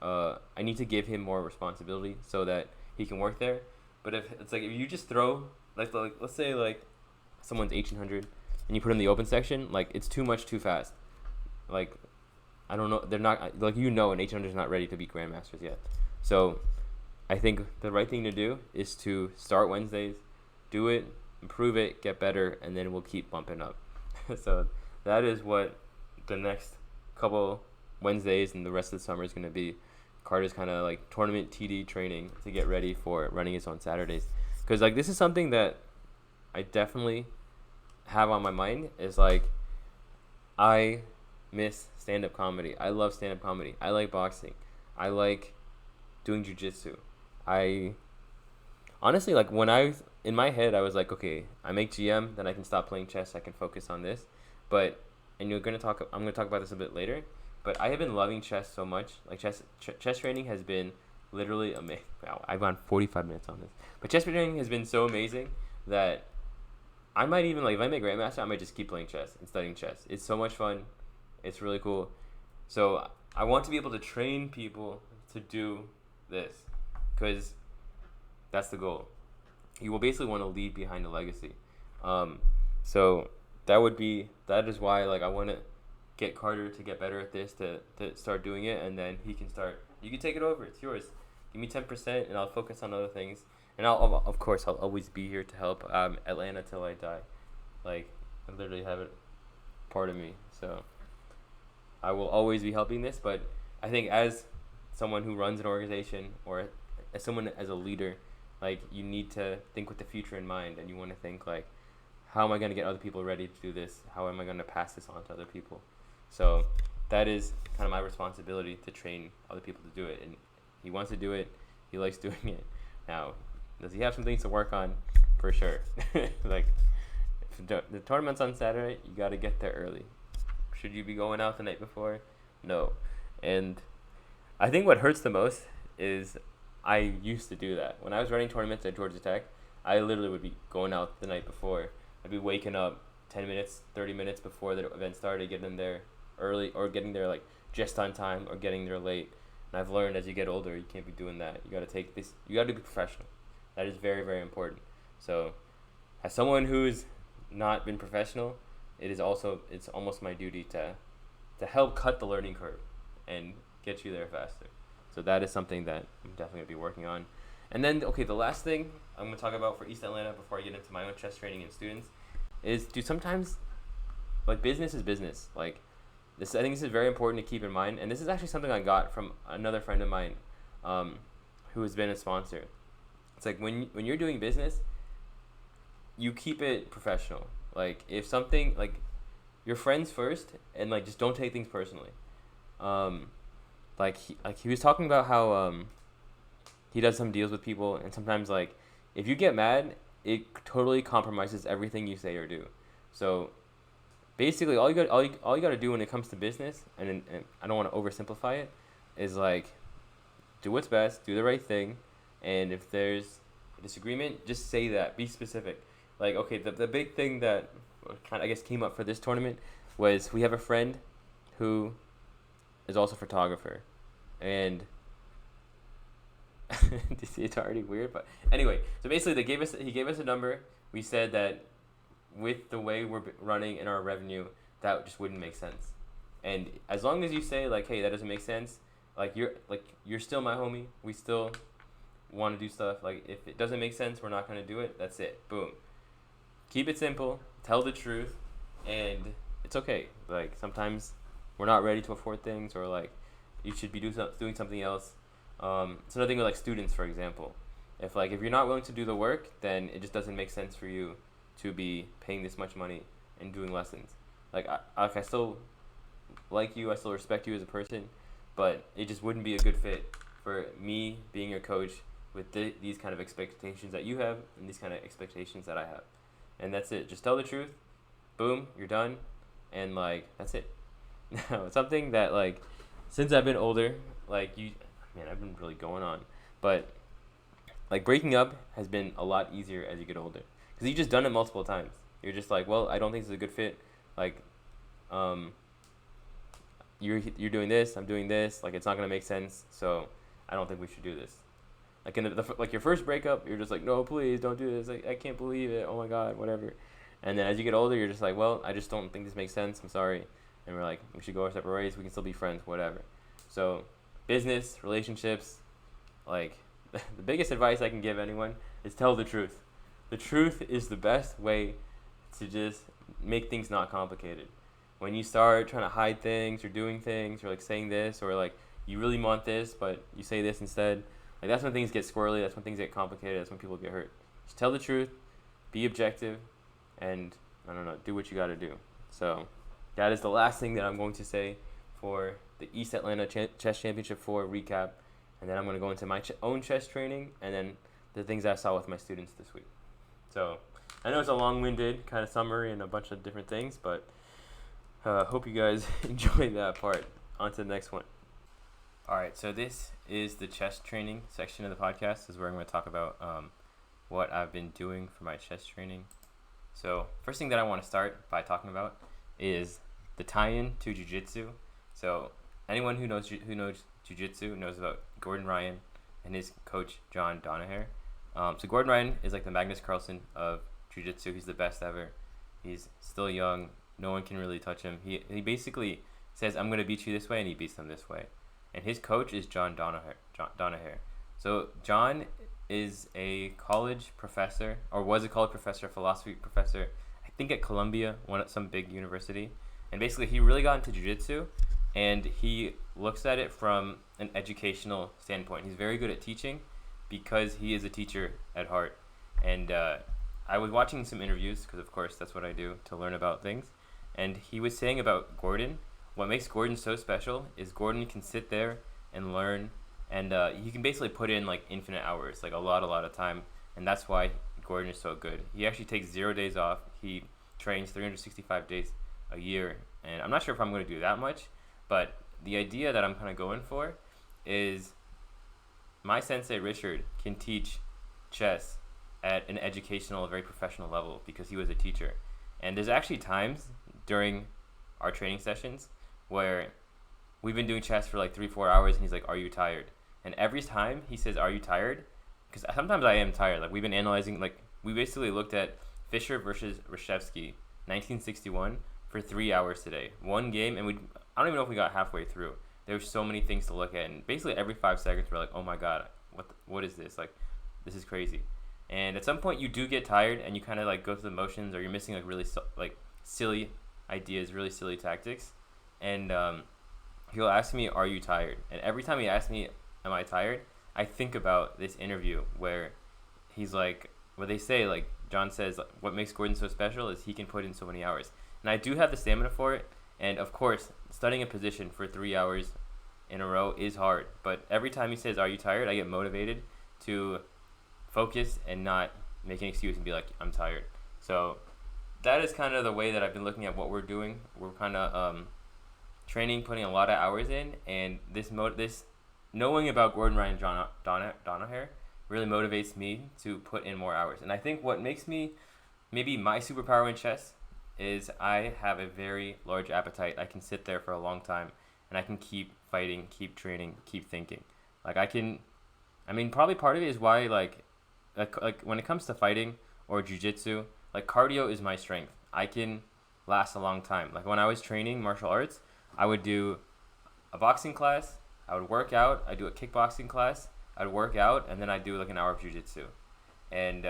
I need to give him more responsibility so that he can work there. But if it's like if you just throw like let's say like someone's 1800 and you put in the open section, like it's too much too fast. Like I don't know, they're not like an 1800 is not ready to be Grandmasters yet. So I think the right thing to do is to start Wednesdays, do it, improve it, get better, and then we'll keep bumping up. So that is what the next couple Wednesdays and the rest of the summer is going to be. Carter's kind of like tournament TD training to get ready for running his own Saturdays. Because like this is something that I definitely have on my mind is like I miss stand-up comedy. I love stand-up comedy. I like boxing. I like doing jiu-jitsu. I honestly like when in my head I was like, okay, I make GM, then I can stop playing chess. I can focus on this. But I'm gonna talk about this a bit later. But I have been loving chess so much. Like chess training has been literally amazing. Wow, I've gone 45 minutes on this. But chess training has been so amazing that I might even like if I make Grandmaster, I might just keep playing chess and studying chess. It's so much fun. It's really cool. So I want to be able to train people to do this because that's the goal. You will basically want to leave behind a legacy. So that is why like I want to get Carter to get better at this, to start doing it, and then he can start. You can take it over. It's yours. Give me 10%, and I'll focus on other things. And I'll of course I'll always be here to help Atlanta till I die. Like I literally have it part of me. So I will always be helping this. But I think as someone who runs an organization or as someone as a leader, like you need to think with the future in mind, and you want to think like, how am I going to get other people ready to do this? How am I going to pass this on to other people? So that is kind of my responsibility to train other people to do it. And he wants to do it. He likes doing it. Now, does he have some things to work on? For sure. Like, if the tournament's on Saturday, you got to get there early. Should you be going out the night before? No. And I think what hurts the most is I used to do that. When I was running tournaments at Georgia Tech, I literally would be going out the night before. I'd be waking up 10 minutes, 30 minutes before the event started, getting there early or getting there like just on time or getting there late. And I've learned as you get older, you can't be doing that. You got to take this, you got to be professional. That is very, very important. So as someone who's not been professional, it's almost my duty to help cut the learning curve and get you there faster. So that is something that I'm definitely going to be working on. And then, okay, the last thing I'm going to talk about for East Atlanta before I get into my own chess training and students is sometimes, like, business is business. Like, this, I think this is very important to keep in mind. And this is actually something I got from another friend of mine who has been a sponsor. It's like when you're doing business, you keep it professional. Like, if something, like, your friends first and, like, just don't take things personally. He was talking about how he does some deals with people, and sometimes like if you get mad, it totally compromises everything you say or do. So basically, all you got to do when it comes to business, and I don't want to oversimplify it, is like do what's best, do the right thing, and if there's a disagreement, just say that. Be specific. Like, okay, the big thing that kind of, I guess, came up for this tournament was we have a friend who is also a photographer, and it's already weird, but anyway, so basically he gave us a number. We said that with the way we're running and our revenue, that just wouldn't make sense. And as long as you say like, hey, that doesn't make sense, like you're still my homie. We still want to do stuff. Like, if it doesn't make sense, we're not going to do it. That's it. Boom. Keep it simple. Tell the truth, and it's okay. Like, sometimes we're not ready to afford things, or like you should be doing something else. It's another thing with like students, for example. If you're not willing to do the work, then it just doesn't make sense for you to be paying this much money and doing lessons. Like, I still like you, I still respect you as a person, but it just wouldn't be a good fit for me being your coach with these kind of expectations that you have and these kind of expectations that I have. And that's it. Just tell the truth. Boom, you're done. And like, that's it. Now, it's something that like, since I've been older, like I've been really going on, but like breaking up has been a lot easier as you get older, because you've just done it multiple times. You're just like, well, I don't think this is a good fit. Like, you're doing this, I'm doing this. Like, it's not gonna make sense. So I don't think we should do this. Like in like your first breakup, you're just like, no, please don't do this. Like, I can't believe it. Oh my God, whatever. And then as you get older, you're just like, well, I just don't think this makes sense. I'm sorry. And we're like, we should go our separate ways. We can still be friends, whatever. So business, relationships, like the biggest advice I can give anyone is tell the truth. The truth is the best way to just make things not complicated. When you start trying to hide things or doing things or like saying this or like you really want this but you say this instead, like that's when things get squirrely, that's when things get complicated, that's when people get hurt. Just tell the truth, be objective, and I don't know, do what you got to do. So that is the last thing that I'm going to say for the East Atlanta Chess Championship 4 recap. And then I'm going to go into my own chess training and then the things I saw with my students this week. So I know it's a long-winded kind of summary and a bunch of different things, but hope you guys enjoyed that part. On to the next one. All right, so this is the chess training section of the podcast. This is where I'm going to talk about what I've been doing for my chess training. So first thing that I want to start by talking about is the tie-in to jiu-jitsu. So anyone who knows jiu-jitsu knows about Gordon Ryan and his coach, John Danaher. So Gordon Ryan is like the Magnus Carlsen of jiu-jitsu. He's the best ever. He's still young. No one can really touch him. He basically says, I'm going to beat you this way, and he beats them this way. And his coach is John Danaher. So John is a college professor, or was a college professor, philosophy professor, I think at Columbia, some big university. And basically he really got into jiu-jitsu, and he looks at it from an educational standpoint. He's very good at teaching because he is a teacher at heart. And I was watching some interviews, because of course that's what I do to learn about things. And he was saying about Gordon, what makes Gordon so special is Gordon can sit there and learn, and he can basically put in like infinite hours, like a lot of time. And that's why Gordon is so good. He actually takes 0 days off. He trains 365 days a year. And I'm not sure if I'm going to do that much, but the idea that I'm kind of going for is my sensei Richard can teach chess at an educational, very professional level because he was a teacher. And there's actually times during our training sessions where we've been doing chess for like 3-4 hours and he's like, are you tired? And every time he says, are you tired? Because sometimes I am tired. Like we've been analyzing, like we basically looked at Fischer versus Hrach, 1961 for 3 hours today. One game, and I don't even know if we got halfway through. There were so many things to look at, and basically every 5 seconds we're like, oh my God, what is this? Like, this is crazy. And at some point you do get tired and you kind of like go through the motions, or you're missing like really silly ideas, really silly tactics. And he'll ask me, are you tired? And every time he asks me, am I tired? I think about this interview where he's like, where they say, like, John says, what makes Gordon so special is he can put in so many hours. And I do have the stamina for it. And of course, studying a position for 3 hours in a row is hard. But every time he says, are you tired? I get motivated to focus and not make an excuse and be like, I'm tired. So that is kind of the way that I've been looking at what we're doing. We're kind of training, putting a lot of hours in, and this knowing about Gordon Ryan and Danaher really motivates me to put in more hours. And I think what makes me maybe my superpower in chess is I have a very large appetite. I can sit there for a long time and I can keep fighting, keep training, keep thinking. Probably part of it is why like when it comes to fighting or jiu-jitsu, like cardio is my strength. I can last a long time. Like when I was training martial arts, I would do a boxing class, I would work out, I'd do a kickboxing class, I'd work out, and then I'd do like an hour of jiu-jitsu. And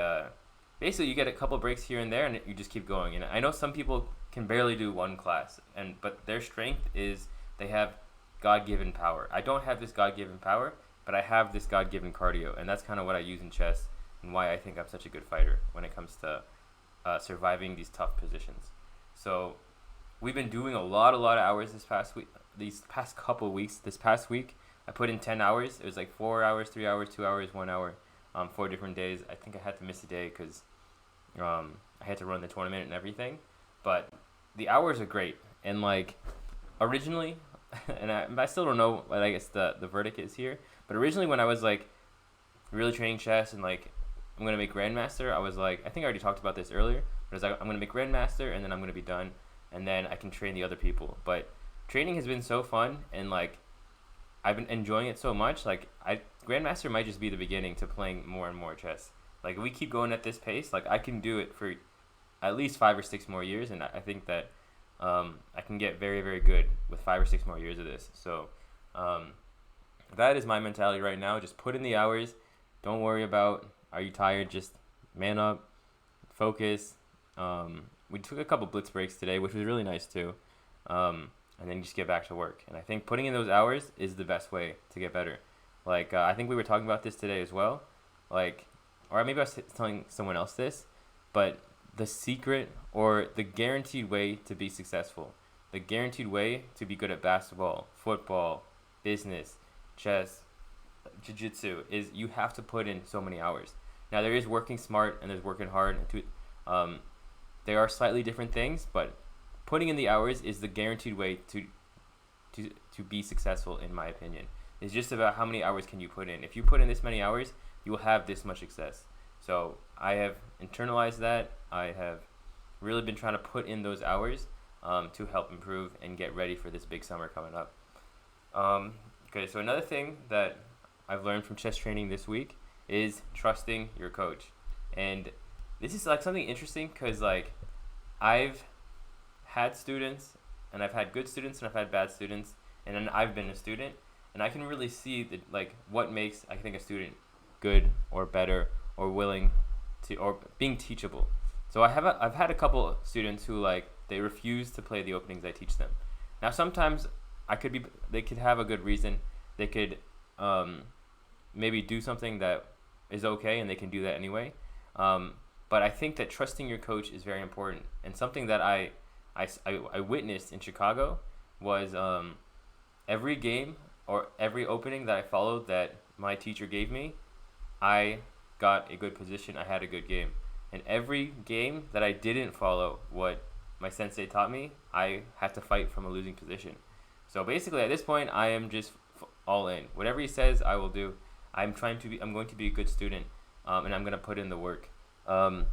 basically you get a couple breaks here and there and you just keep going. And I know some people can barely do one class, but their strength is they have God-given power. I don't have this God-given power, but I have this God-given cardio, and that's kind of what I use in chess and why I think I'm such a good fighter when it comes to surviving these tough positions. So we've been doing a lot of hours this past week, these past couple weeks. This past week, I put in 10 hours. It was like 4 hours, 3 hours, 2 hours, 1 hour, 4 different days. I think I had to miss a day because I had to run the tournament and everything. But the hours are great. And like originally, and I still don't know what I guess the verdict is here, but originally when I was like really training chess and like I'm going to make Grandmaster, I was like, I think I already talked about this earlier, but I was like, I'm going to make Grandmaster and then I'm going to be done. And then I can train the other people. But training has been so fun, and like I've been enjoying it so much. Like Grandmaster might just be the beginning to playing more and more chess. Like, if we keep going at this pace, like, I can do it for at least 5 or 6 more years, and I think that I can get very, very good with 5 or 6 more years of this. So that is my mentality right now. Just put in the hours. Don't worry about, are you tired? Just man up, focus. We took a couple blitz breaks today, which was really nice too. And then just get back to work. And I think putting in those hours is the best way to get better. Like, I think we were talking about this today as well. Like, or maybe I was telling someone else this, but the secret or the guaranteed way to be successful, the guaranteed way to be good at basketball, football, business, chess, jiu-jitsu, is you have to put in so many hours. Now, there is working smart and there's working hard. They are slightly different things, but putting in the hours is the guaranteed way to be successful, in my opinion. It's just about how many hours can you put in. If you put in this many hours, you will have this much success. So I have internalized that. I have really been trying to put in those hours to help improve and get ready for this big summer coming up. Okay, so another thing that I've learned from chess training this week is trusting your coach. And this is like something interesting because like I've had students and I've had good students and I've had bad students, and then I've been a student, and I can really see that like what makes, I think, a student good or better or willing to, or being teachable. So I've had a couple students who like they refuse to play the openings I teach them. Now sometimes they could have a good reason. They could maybe do something that is okay and they can do that anyway. But I think that trusting your coach is very important, and something that I witnessed in Chicago was every game or every opening that I followed that my teacher gave me, I got a good position. I had a good game. And every game that I didn't follow what my sensei taught me, I had to fight from a losing position. So basically, at this point, I am just all in. Whatever he says, I will do. I'm going to be a good student, and I'm going to put in the work. And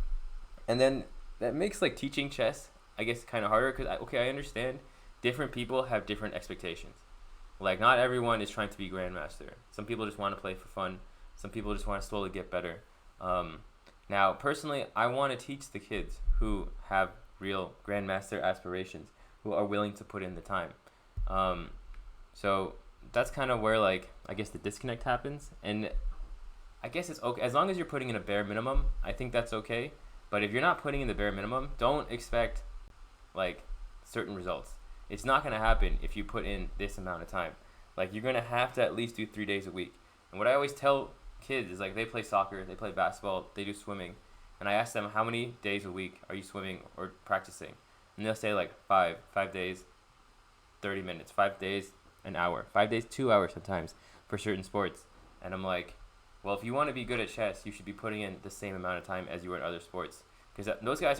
then that makes like teaching chess, I guess, kind of harder because I understand different people have different expectations. Like, not everyone is trying to be Grandmaster. Some people just want to play for fun. Some people just want to slowly get better. Now, personally, I want to teach the kids who have real Grandmaster aspirations, who are willing to put in the time. So that's kind of where, like, I guess the disconnect happens. And I guess it's okay. As long as you're putting in a bare minimum, I think that's okay. But if you're not putting in the bare minimum, don't expect, like, certain results. It's not going to happen if you put in this amount of time. Like, you're going to have to at least do 3 days a week. And what I always tell kids is, like, they play soccer, they play basketball, they do swimming. And I ask them, how many days a week are you swimming or practicing? And they'll say, like, 5 days, 30 minutes, 5 days, an hour, 5 days, 2 hours sometimes for certain sports. And I'm like, well, if you want to be good at chess, you should be putting in the same amount of time as you are in other sports. Because those guys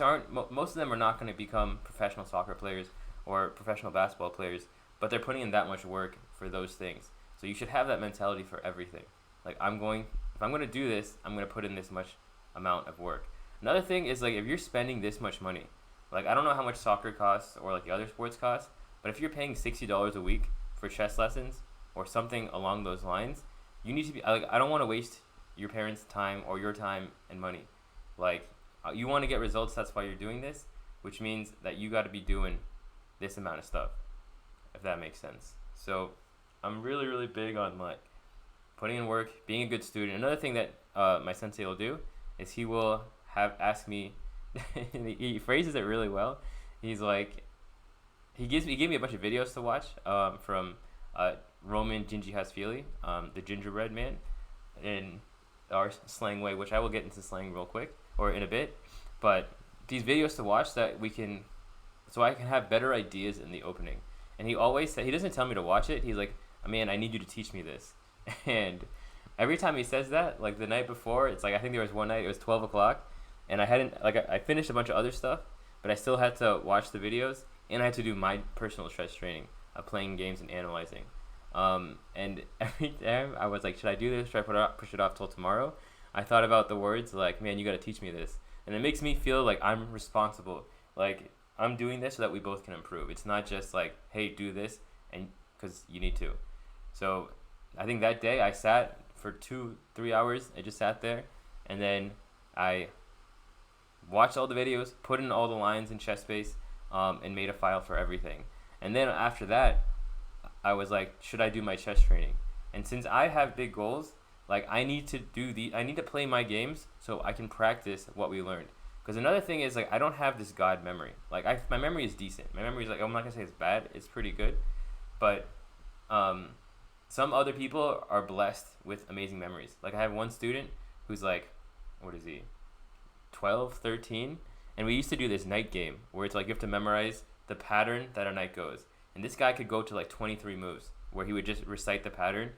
most of them are not going to become professional soccer players or professional basketball players, but they're putting in that much work for those things. So you should have that mentality for everything. Like, if I'm going to do this, I'm going to put in this much amount of work. Another thing is, like, if you're spending this much money, like, I don't know how much soccer costs or, like, the other sports cost, but if you're paying $60 a week for chess lessons or something along those lines, you need to be, like, I don't want to waste your parents' time or your time and money. Like, you want to get results, that's why you're doing this, which means that you got to be doing this amount of stuff, if that makes sense. So I'm really, really big on, like, putting in work, being a good student. Another thing that my sensei will do is he will ask me, he phrases it really well. He's like, he gave me a bunch of videos to watch from Roman Gingiashvili, the gingerbread man, in our slang way, which I will get into slang real quick or in a bit. But these videos to watch so I can have better ideas in the opening. And he always said, he doesn't tell me to watch it. He's like, man, I need you to teach me this. And every time he says that, like the night before, it's like, I think there was one night, it was 12 o'clock, and I finished a bunch of other stuff, but I still had to watch the videos, and I had to do my personal chess training of playing games and analyzing. And every time I was like, should I do this? Should I push it off till tomorrow? I thought about the words like, man, you got to teach me this. And it makes me feel like I'm responsible. Like, I'm doing this so that we both can improve. It's not just like, hey, do this and because you need to. So I think that day I sat for 2-3 hours. I just sat there, and then I watched all the videos, put in all the lines in chess base, and made a file for everything. And then after that, I was like, should I do my chess training? And since I have big goals, like I need to play my games so I can practice what we learned. Because another thing is, like, I don't have this God memory. Like, my memory is decent. My memory is, like, I'm not going to say it's bad. It's pretty good. But some other people are blessed with amazing memories. Like, I have one student who's, like, what is he? 12, 13. And we used to do this night game where it's, like, you have to memorize the pattern that a knight goes. And this guy could go to, like, 23 moves where he would just recite the pattern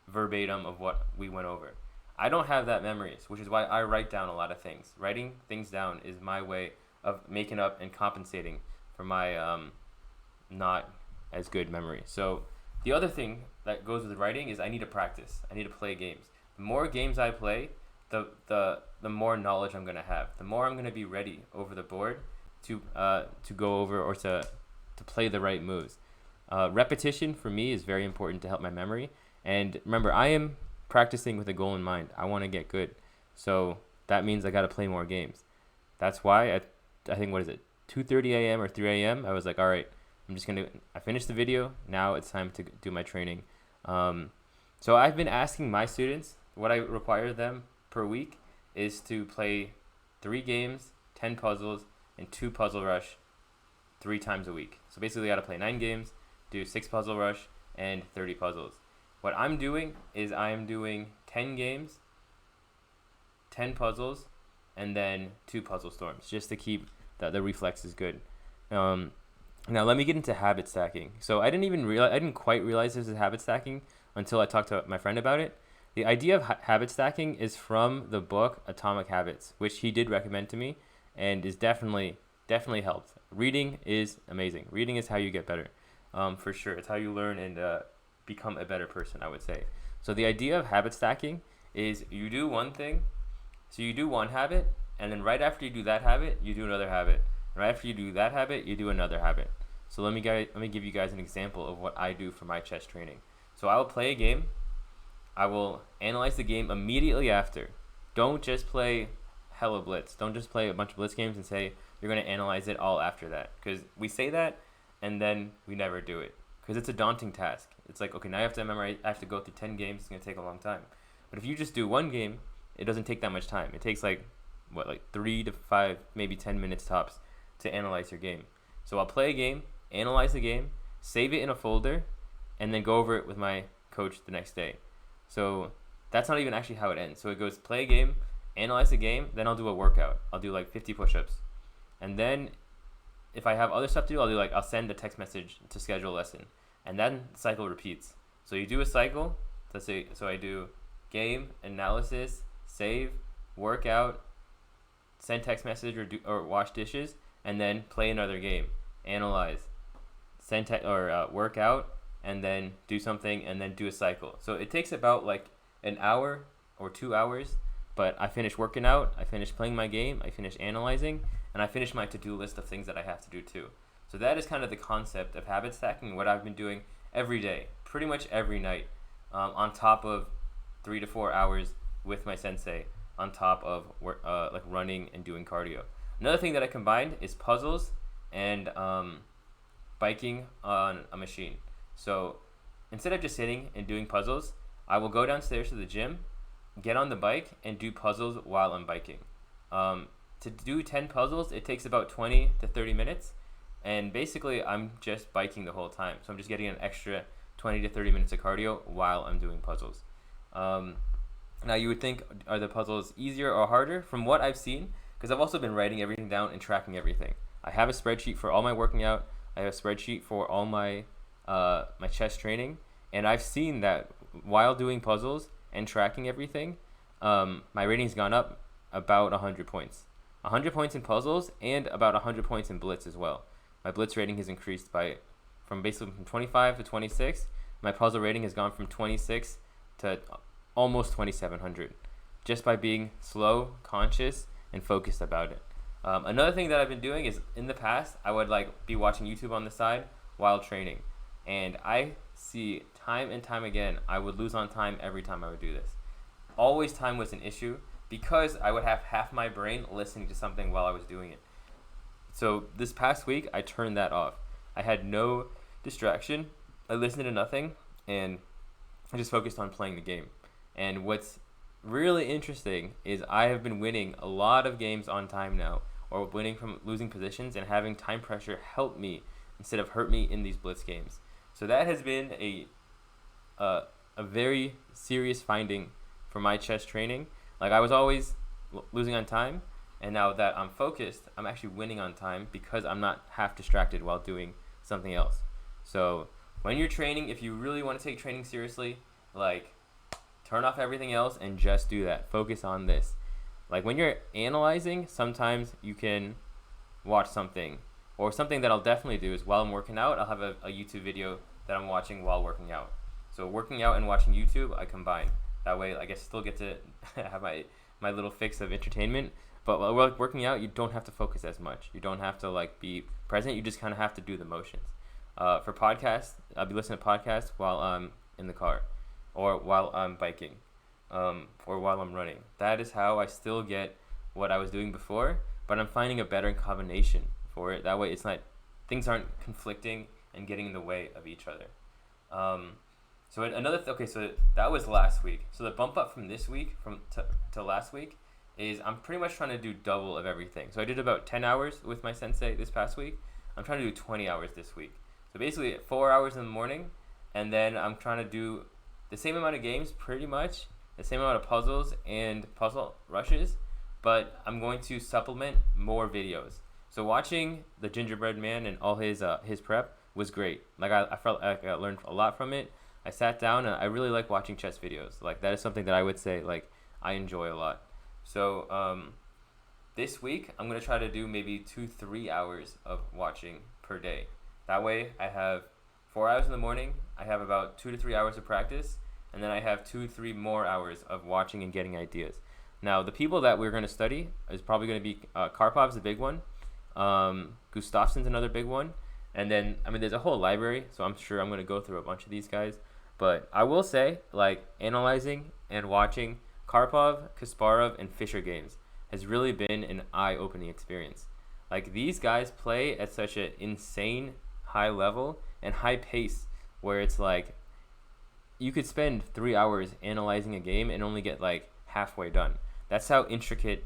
verbatim of what we went over. I don't have that memories, which is why I write down a lot of things. Writing things down is my way of making up and compensating for my not as good memory. So the other thing that goes with writing is I need to practice. I need to play games. The more games I play, the more knowledge I'm gonna have. The more I'm gonna be ready over the board to go over or to play the right moves. Repetition for me is very important to help my memory. And remember, I am practicing with a goal in mind. I want to get good. So that means I got to play more games. That's why I think, what is it, 2:30 a.m. or 3 a.m. I was like, all right, I finished the video. Now it's time to do my training. So I've been asking my students, what I require them per week is to play 3 games, 10 puzzles, and 2 puzzle rush 3 times a week. So basically I got to play 9 games, do 6 puzzle rush, and 30 puzzles. What I'm doing is I'm doing 10 games, 10 puzzles, and then 2 puzzle storms, just to keep the reflexes good. Now let me get into habit stacking. So I didn't quite realize this is habit stacking until I talked to my friend about it. The idea of habit stacking is from the book Atomic Habits, which he did recommend to me, and is definitely helped. Reading is amazing. Reading is how you get better, for sure. It's how you learn and become a better person, I would say. So the idea of habit stacking is you do one thing, so you do one habit, and then right after you do that habit, you do another habit. And right after you do that habit, you do another habit. So let me give you guys an example of what I do for my chess training. So I will play a game. I will analyze the game immediately after. Don't just play hella blitz. Don't just play a bunch of blitz games and say you're going to analyze it all after that. Because we say that, and then we never do it. Because it's a daunting task. It's like, okay, now I have to memorize, I have to go through 10 games. It's going to take a long time. But if you just do one game, it doesn't take that much time. It takes like 3 to 5, maybe 10 minutes tops to analyze your game. So I'll play a game, analyze the game, save it in a folder, and then go over it with my coach the next day. So that's not even actually how it ends. So it goes play a game, analyze the game, then I'll do a workout. I'll do like 50 push-ups. And then if I have other stuff to do, I'll send a text message to schedule a lesson. And then the cycle repeats. So you do a cycle. Let's say, so I do game, analysis, save, workout, send text message or wash dishes, and then play another game, analyze, work out, and then do something, and then do a cycle. So it takes about like an hour or 2 hours, but I finish working out, I finish playing my game, I finish analyzing, and I finish my to-do list of things that I have to do too. So that is kind of the concept of habit stacking, what I've been doing every day, pretty much every night, on top of 3 to 4 hours with my sensei, on top of like running and doing cardio. Another thing that I combined is puzzles and biking on a machine. So instead of just sitting and doing puzzles, I will go downstairs to the gym, get on the bike, and do puzzles while I'm biking. To do 10 puzzles, it takes about 20 to 30 minutes. And basically, I'm just biking the whole time. So I'm just getting an extra 20 to 30 minutes of cardio while I'm doing puzzles. Now, you would think, are the puzzles easier or harder? From what I've seen, because I've also been writing everything down and tracking everything. I have a spreadsheet for all my working out. I have a spreadsheet for all my my chess training. And I've seen that while doing puzzles and tracking everything, my rating's gone up about 100 points. 100 points in puzzles and about 100 points in blitz as well. My blitz rating has increased from 25 to 26. My puzzle rating has gone from 26 to almost 2,700, just by being slow, conscious, and focused about it. Another thing that I've been doing is, in the past, I would be watching YouTube on the side while training, and I see time and time again I would lose on time every time I would do this. always time was an issue because I would have half my brain listening to something while I was doing it. So this past week, I turned that off. I had no distraction. I listened to nothing, and I just focused on playing the game. And what's really interesting is I have been winning a lot of games on time now, or winning from losing positions, and having time pressure help me instead of hurt me in these blitz games. So that has been a very serious finding for my chess training. Like, I was always losing on time, and now that I'm focused, I'm actually winning on time because I'm not half distracted while doing something else. So when you're training, if you really want to take training seriously, like, turn off everything else and just do that. Focus on this. Like, when you're analyzing, sometimes you can watch something. Or something that I'll definitely do is while I'm working out, I'll have a YouTube video that I'm watching while working out. So working out and watching YouTube, I combine. That way, I guess, still get to have my little fix of entertainment. But while working out, you don't have to focus as much. You don't have to, like, be present. You just kind of have to do the motions. For podcasts, I'll be listening to podcasts while I'm in the car, or while I'm biking, or while I'm running. That is how I still get what I was doing before, but I'm finding a better combination for it. That way, it's not, things aren't conflicting and getting in the way of each other. So that was last week. So the bump up from this week to last week is I'm pretty much trying to do double of everything. So I did about 10 hours with my sensei this past week. I'm trying to do 20 hours this week. So basically 4 hours in the morning, and then I'm trying to do the same amount of games, pretty much, the same amount of puzzles and puzzle rushes, but I'm going to supplement more videos. So watching the Gingerbread Man and all his prep was great. Like, I felt like I learned a lot from it. I sat down, and I really like watching chess videos. Like, that is something that I would say, like, I enjoy a lot. So this week, I'm going to try to do maybe 2-3 hours of watching per day. That way, I have 4 hours in the morning. I have about 2 to 3 hours of practice, and then I have 2-3 more hours of watching and getting ideas. Now, the people that we're going to study is probably going to be Karpov's a big one. Gustafsson's another big one. And then, I mean, there's a whole library, so I'm sure I'm going to go through a bunch of these guys. But I will say, like, analyzing and watching Karpov, Kasparov, and Fischer games has really been an eye-opening experience. Like, these guys play at such an insane high level and high pace where it's like you could spend 3 hours analyzing a game and only get, like, halfway done. That's how intricate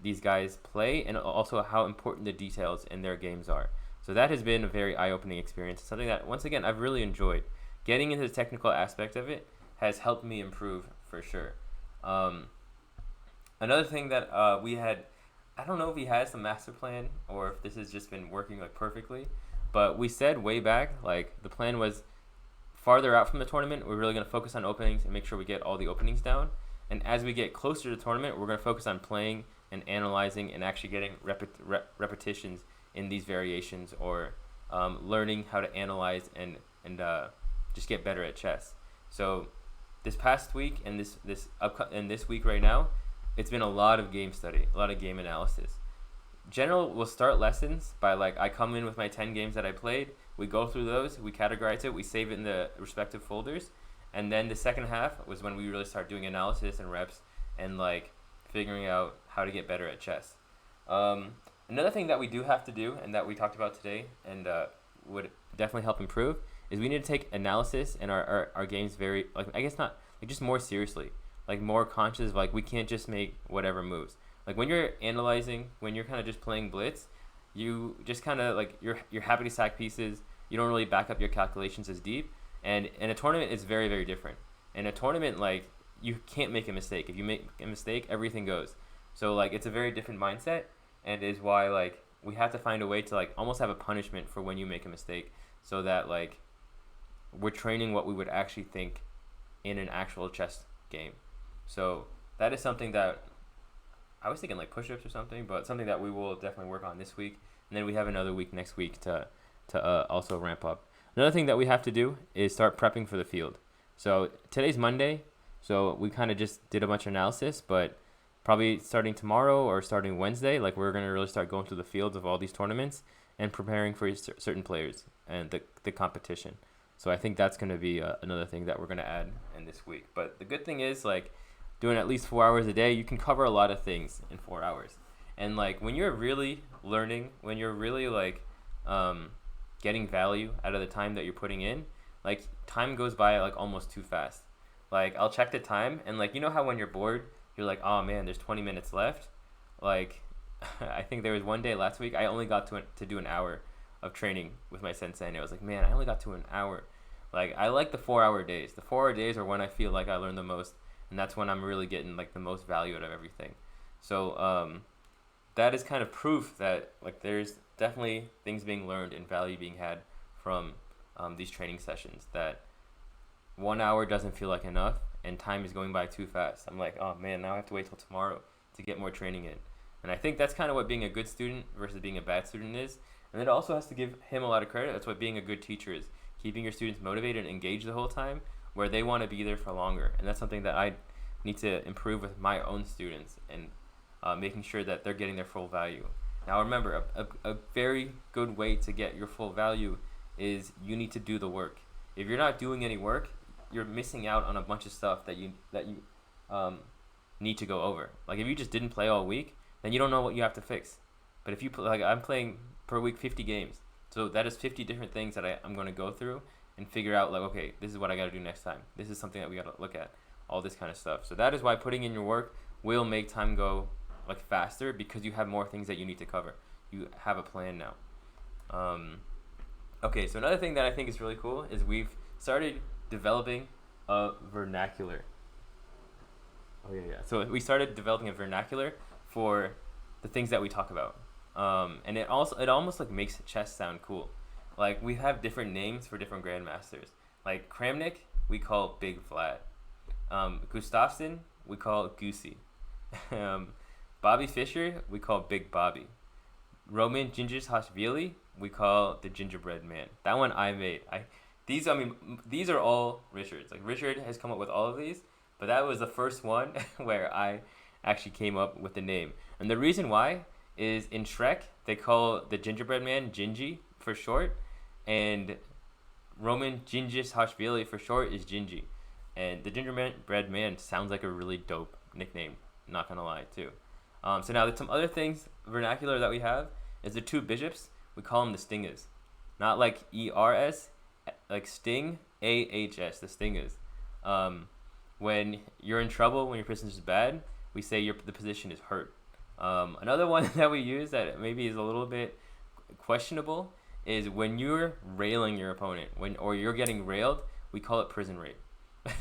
these guys play, and also how important the details in their games are. So that has been a very eye-opening experience. Something that, once again, I've really enjoyed. Getting into the technical aspect of it has helped me improve for sure. Another thing that we had, I don't know if he has the master plan or if this has just been working, like, perfectly, but we said way back, like, the plan was farther out from the tournament, we're really going to focus on openings and make sure we get all the openings down. And as we get closer to the tournament, we're going to focus on playing and analyzing and actually getting repetitions in these variations, or learning how to analyze and just get better at chess. So this past week and this week right now, it's been a lot of game study, a lot of game analysis. General will start lessons by, like, I come in with my 10 games that I played, we go through those, we categorize it, we save it in the respective folders, and then the second half was when we really start doing analysis and reps and, like, figuring out how to get better at chess. Another thing that we do have to do, and that we talked about today, and would definitely help improve, is we need to take analysis and our games very, like, I guess not, like, just more seriously, like, more conscious of, like, we can't just make whatever moves. Like, when you're analyzing, when you're kind of just playing blitz, you just kind of, like, you're happy to sack pieces, you don't really back up your calculations as deep, and in a tournament, it's very, very different. In a tournament, like, you can't make a mistake. If you make a mistake, everything goes. So, like, it's a very different mindset, and is why, like, we have to find a way to, like, almost have a punishment for when you make a mistake, so that, like, we're training what we would actually think in an actual chess game. So that is something that I was thinking, like, push-ups or something, but something that we will definitely work on this week. And then we have another week next week to also ramp up. Another thing that we have to do is start prepping for the field. So today's Monday, so we kind of just did a bunch of analysis, but probably starting tomorrow or starting Wednesday, like, we're going to really start going through the fields of all these tournaments and preparing for certain players and the competition. So I think that's going to be another thing that we're going to add in this week. But the good thing is, like, doing at least 4 hours a day, you can cover a lot of things in 4 hours. And like when you're really learning, when you're really like getting value out of the time that you're putting in, like time goes by like almost too fast. Like I'll check the time and like, you know how when you're bored, you're like, oh man, there's 20 minutes left. Like I think there was one day last week I only got to do an hour of training with my sensei, and I was like, man, I only got to an hour. Like I like the 4 hour days. The 4 hour days are when I feel like I learn the most, and that's when I'm really getting like the most value out of everything. So that is kind of proof that like there's definitely things being learned and value being had from these training sessions. That 1 hour doesn't feel like enough, and time is going by too fast. I'm like, oh man, now I have to wait till tomorrow to get more training in. And I think that's kind of what being a good student versus being a bad student is. And it also has to give him a lot of credit. That's what being a good teacher is. Keeping your students motivated and engaged the whole time, where they want to be there for longer. And that's something that I need to improve with my own students, and making sure that they're getting their full value. Now remember, a very good way to get your full value is you need to do the work. If you're not doing any work, you're missing out on a bunch of stuff that you need to go over. Like if you just didn't play all week, then you don't know what you have to fix. But if you like, I'm playing per week 50 games, so that is 50 different things that I'm going to go through and figure out like, okay, this is what I got to do next time. This is something that we got to look at. All this kind of stuff. So that is why putting in your work will make time go like faster, because you have more things that you need to cover. You have a plan now. Okay, so another thing that I think is really cool is we've started developing a vernacular. Oh yeah. So we started developing a vernacular for the things that we talk about. And it almost like makes chess sound cool. Like we have different names for different grandmasters. Like Kramnik, we call Big Vlad. Gustafsson, we call Goosey. Bobby Fischer, we call Big Bobby. Roman Gingershashvili, we call the Gingerbread Man. That one I made. These are all Richard's. Like Richard has come up with all of these, but that was the first one where I actually came up with the name. And the reason why is in Hrach, they call the Gingerbread Man Gingy for short, and Roman Gingershashvili for short is Gingy. And the Gingerbread Man sounds like a really dope nickname, not gonna lie, too. So now some other things, vernacular that we have, is the two bishops, we call them the Stingers. Not like ERS, like Sting, AHS, the Stingers. When you're in trouble, when your position is bad, we say the position is hurt. Another one that we use that maybe is a little bit questionable is when you're railing your opponent, or you're getting railed, we call it prison rape.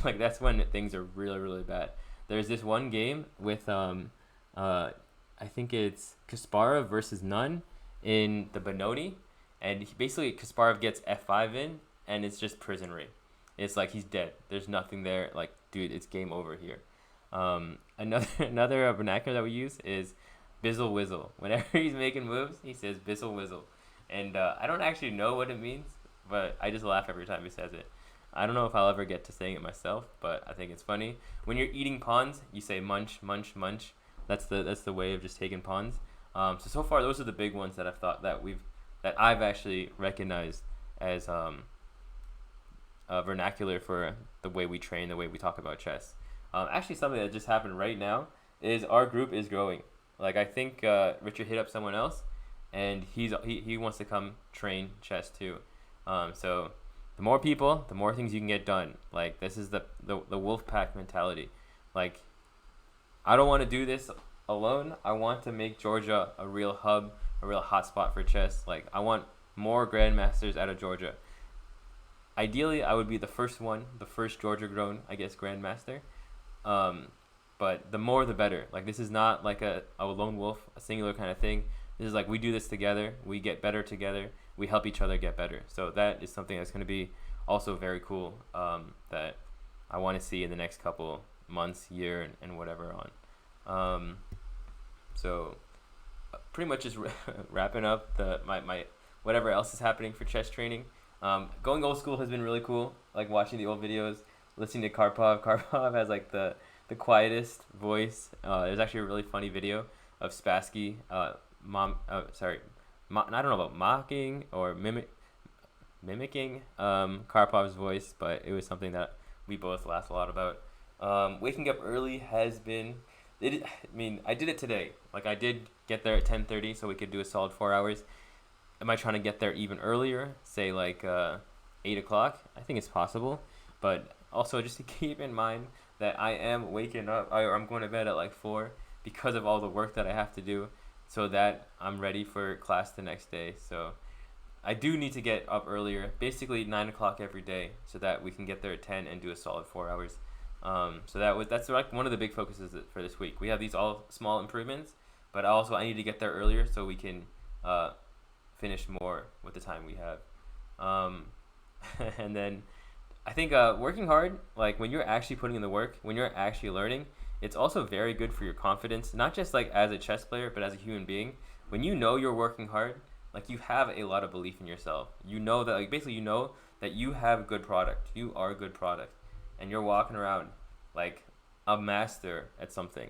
Like that's when things are really, really bad. There's this one game with I think it's Kasparov versus Nunn in the Benoni, and basically Kasparov gets F5 in, and it's just prison rape. It's like he's dead. There's nothing there. Like, dude, it's game over here. Another vernacular that we use is Bizzle Whizzle. Whenever he's making moves, he says Bizzle Whizzle, and I don't actually know what it means, but I just laugh every time he says it. I don't know if I'll ever get to saying it myself, but I think it's funny. When you're eating pawns, you say munch, munch, munch. That's the way of just taking pawns. So far, those are the big ones that I've thought that I've actually recognized as vernacular for the way we train, the way we talk about chess. Actually, something that just happened right now is our group is growing. Like I think Richard hit up someone else, and he wants to come train chess too. So the more people, the more things you can get done. Like this is the wolf pack mentality. Like I don't want to do this alone. I want to make Georgia a real hub, a real hotspot for chess. Like I want more grandmasters out of Georgia. Ideally, I would be the first Georgia grown, I guess, grandmaster. But the more the better. Like this is not like a lone wolf, a singular kind of thing. This is like we do this together. We get better together. We help each other get better. So that is something that's going to be also very cool, that I want to see in the next couple months, year, and whatever on. So pretty much just wrapping up my whatever else is happening for chess training. Going old school has been really cool. Like watching the old videos, listening to Karpov. Karpov has like the quietest voice. There's actually a really funny video of Spassky, I don't know about mocking or mimicking Karpov's voice, but it was something that we both laughed a lot about. Waking up early has been. I mean, I did it today. Like I did get there at 10:30, so we could do a solid 4 hours. Am I trying to get there even earlier? Say like 8 o'clock. I think it's possible, but also just to keep in mind that I am waking up, or I'm going to bed at like 4 because of all the work that I have to do, so that I'm ready for class the next day. So I do need to get up earlier, basically 9 o'clock every day, so that we can get there at 10 and do a solid 4 hours. So that's like one of the big focuses for this week. We have these all small improvements, but also I need to get there earlier so we can finish more with the time we have. And then I think working hard, like when you're actually putting in the work, when you're actually learning, it's also very good for your confidence, not just like as a chess player, but as a human being. When you know you're working hard, like you have a lot of belief in yourself. You know that, like basically you know that you have a good product. You are a good product, and you're walking around like a master at something.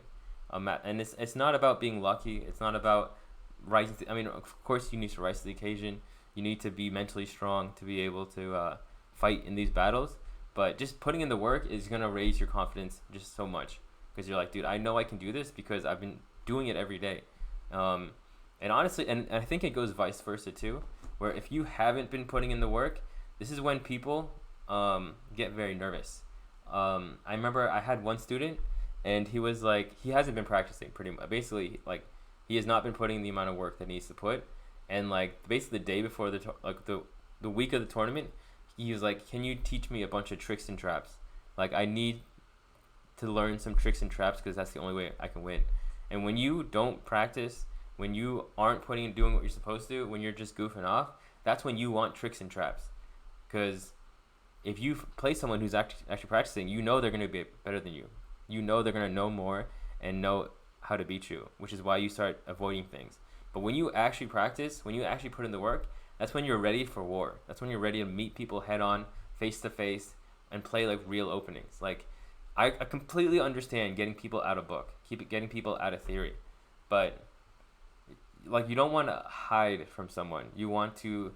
And it's not about being lucky. It's not about rising. I mean, of course you need to rise to the occasion. You need to be mentally strong to be able to fight in these battles. But just putting in the work is gonna raise your confidence just so much, because you're like, dude, I know I can do this because I've been doing it every day. And honestly, and I think it goes vice versa too, where if you haven't been putting in the work, this is when people get very nervous. I remember I had one student, and he was like, he hasn't been practicing pretty much. Basically, like, he has not been putting the amount of work that he needs to put. And like, basically the day before the week of the tournament, he was like, can you teach me a bunch of tricks and traps? Like, I need to learn some tricks and traps because that's the only way I can win. And when you don't practice, when you aren't doing what you're supposed to, when you're just goofing off, that's when you want tricks and traps. Because if you play someone who's actually practicing, you know they're going to be better than you. You know they're going to know more and know how to beat you, which is why you start avoiding things. But when you actually practice, when you actually put in the work, that's when you're ready for war. That's when you're ready to meet people head on, face to face, and play like real openings. Like, I completely understand getting people out of book, getting people out of theory, but like, you don't want to hide from someone. You want to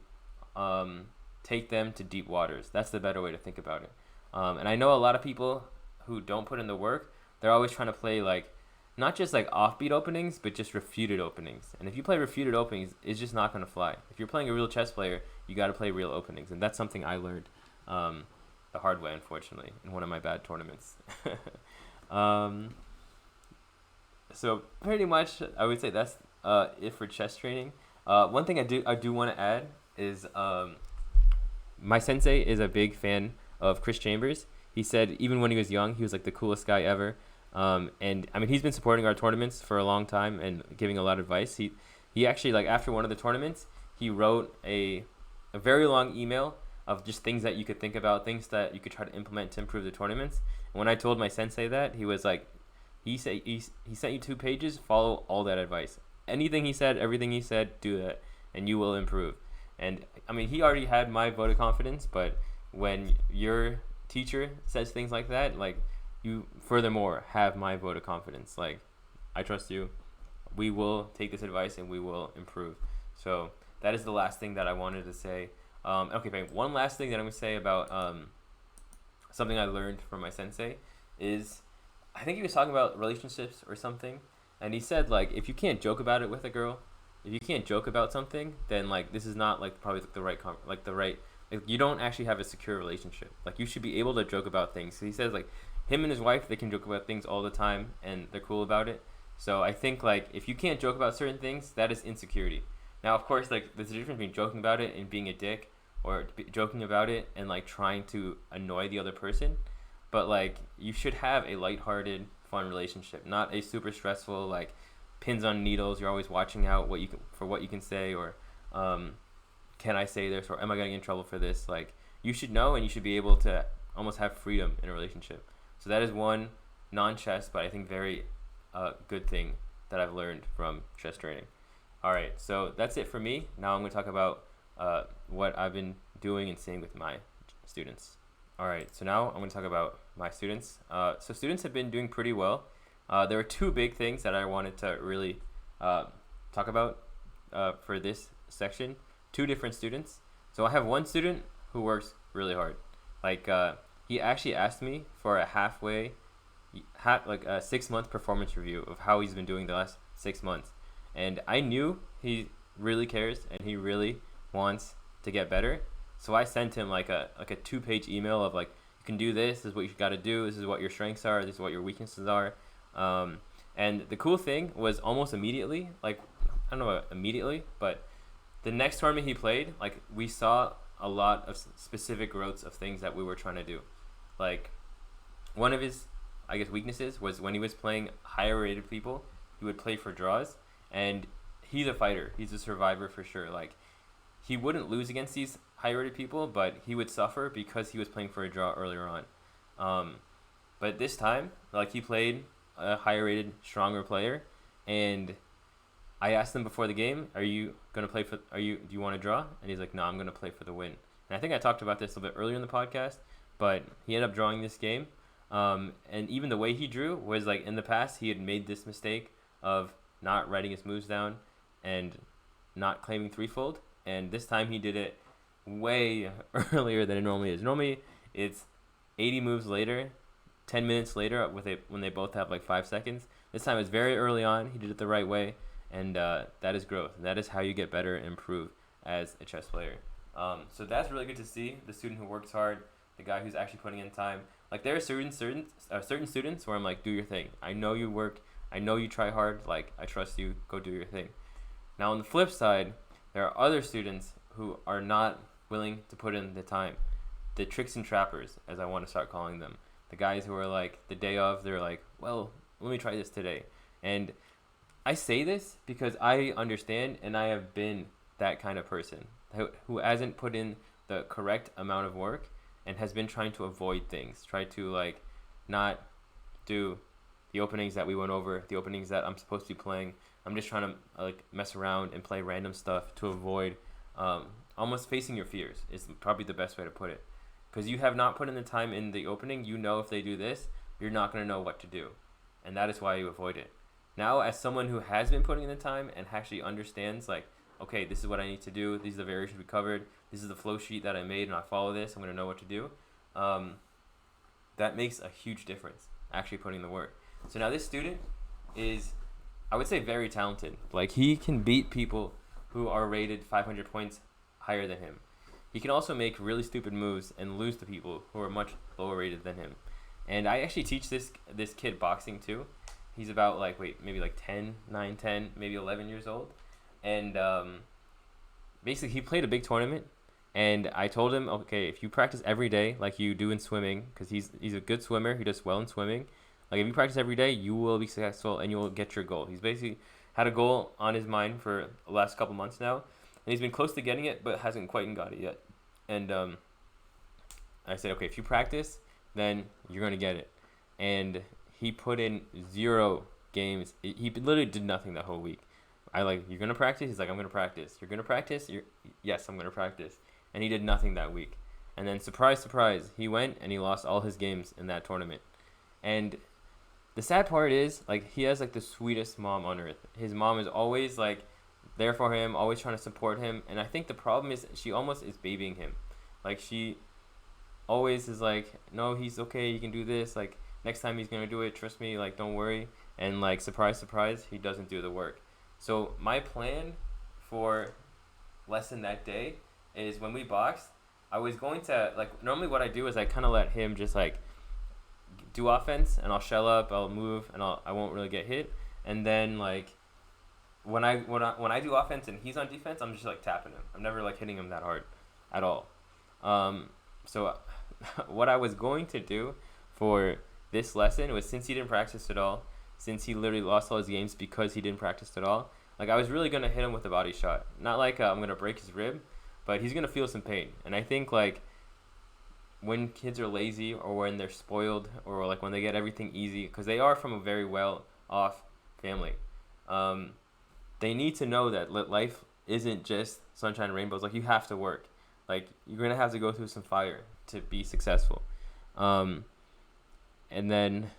take them to deep waters. That's the better way to think about it. And I know a lot of people who don't put in the work, they're always trying to play like, not just like offbeat openings, but just refuted openings. And if you play refuted openings, it's just not going to fly. If you're playing a real chess player, you got to play real openings. And that's something I learned the hard way, unfortunately, in one of my bad tournaments. So pretty much, I would say that's it for chess training. One thing I do want to add is my sensei is a big fan of Chris Chambers. He said even when he was young, he was like the coolest guy ever. And I mean, he's been supporting our tournaments for a long time and giving a lot of advice. He actually, like, after one of the tournaments, he wrote a very long email of just things that you could think about, things that you could try to implement to improve the tournaments. And when I told my sensei that, he was like, he sent you 2 pages, follow all that advice. Anything he said, everything he said, do that, and you will improve. And I mean, he already had my vote of confidence, but when your teacher says things like that, like, you furthermore have my vote of confidence. Like, I trust you. We will take this advice and we will improve. So that is the last thing that I wanted to say. Okay, fine. One last thing that I'm going to say about something I learned from my sensei is, I think he was talking about relationships or something, and he said, like, if you can't joke about it with a girl, if you can't joke about something, then like, this is not like probably the right like, you don't actually have a secure relationship. Like, you should be able to joke about things. So he says, like, him and his wife, they can joke about things all the time and they're cool about it. So I think, like, if you can't joke about certain things, that is insecurity. Now, of course, like, there's a difference between joking about it and being a dick, or joking about it and like trying to annoy the other person. But like, you should have a lighthearted, fun relationship, not a super stressful, like, pins on needles. You're always watching out what you can say, or can I say this, or am I getting in trouble for this? Like, you should know, and you should be able to almost have freedom in a relationship. So that is one non-chess, but I think very good thing that I've learned from chess training. All right, so that's it for me. Now I'm going to talk about what I've been doing and seeing with my students. All right, so now I'm going to talk about my students. So students have been doing pretty well. There were 2 big things that I wanted to really talk about for this section. 2 different students. So I have one student who works really hard. Like, he actually asked me for a halfway like a 6 month performance review of how he's been doing the last 6 months, and I knew he really cares and he really wants to get better. So I sent him like a 2-page email of like, you can do this. This is what you got to do. This is what your strengths are. This is what your weaknesses are. And the cool thing was almost immediately, like I don't know about immediately, but the next tournament he played, like we saw a lot of specific growths of things that we were trying to do. Like one of his, I guess, weaknesses was when he was playing higher rated people, he would play for draws, and he's a fighter. He's a survivor for sure. Like he wouldn't lose against these higher rated people, but he would suffer because he was playing for a draw earlier on. But this time, like he played a higher rated, stronger player, and I asked him before the game, "Are you gonna play for? Do you want to draw?" And he's like, "No, I'm gonna play for the win." And I think I talked about this a little bit earlier in the podcast, but he ended up drawing this game. And even the way he drew was like in the past he had made this mistake of not writing his moves down and not claiming threefold, and this time he did it way earlier than it normally is. Normally it's 80 moves later, 10 minutes later when they both have like 5 seconds. This time it's very early on. He did it the right way, and that is growth. That is how you get better and improve as a chess player. So that's really good to see. The student who works hard, the guy who's actually putting in time. Like there are certain students where I'm like, do your thing. I know you work. I know you try hard. Like I trust you. Go do your thing. Now on the flip side, there are other students who are not willing to put in the time. The tricks and trappers, as I want to start calling them. The guys who are like the day of, they're like, well, let me try this today. And I say this because I understand and I have been that kind of person who hasn't put in the correct amount of work and has been trying to avoid things, try to like not do the openings that we went over, the openings that I'm supposed to be playing. I'm just trying to like mess around and play random stuff to avoid almost facing your fears is probably the best way to put it. Because you have not put in the time in the opening, you know if they do this, you're not going to know what to do. And that is why you avoid it. Now, as someone who has been putting in the time and actually understands, like, okay, this is what I need to do, these are the variations we covered, this is the flow sheet that I made, and I follow this, I'm going to know what to do. That makes a huge difference, actually putting in the work. So now this student is, I would say, very talented. Like, he can beat people who are rated 500 points higher than him. He can also make really stupid moves and lose to people who are much lower rated than him. And I actually teach this kid boxing too. He's about maybe 10, 9, 10, maybe 11 years old. And basically he played a big tournament. And I told him, okay, if you practice every day like you do in swimming, because he's a good swimmer, he does well in swimming. Like if you practice every day, you will be successful and you will get your goal. He's basically had a goal on his mind for the last couple months now. And he's been close to getting it, but hasn't quite got it yet. And I said, okay, if you practice, then you're going to get it. And he put in 0 games. He literally did nothing that whole week. You're going to practice? He's like, I'm going to practice. You're going to practice? Yes, I'm going to practice. And he did nothing that week. And then, surprise, surprise, he went and he lost all his games in that tournament. And the sad part is, he has, the sweetest mom on earth. His mom is always, there for him, always trying to support him. And I think the problem is she almost is babying him. She always is like, no, he's okay, he can do this. Next time he's going to do it, trust me, don't worry. And, surprise, surprise, he doesn't do the work. So my plan for lesson that day is when we boxed, I was going to, normally what I do is I kind of let him just, do offense, and I'll shell up, I'll move, and I won't really get hit. And then, when I do offense and he's on defense, I'm just tapping him. I'm never hitting him that hard at all. So what I was going to do for this lesson was, since he didn't practice at all, since he literally lost all his games because he didn't practice at all, I was really going to hit him with a body shot. Not I'm going to break his rib, but he's going to feel some pain. And I think when kids are lazy, or when they're spoiled, or when they get everything easy, because they are from a very well off family, they need to know that life isn't just sunshine and rainbows. You have to work. You're going to have to go through some fire to be successful. And then,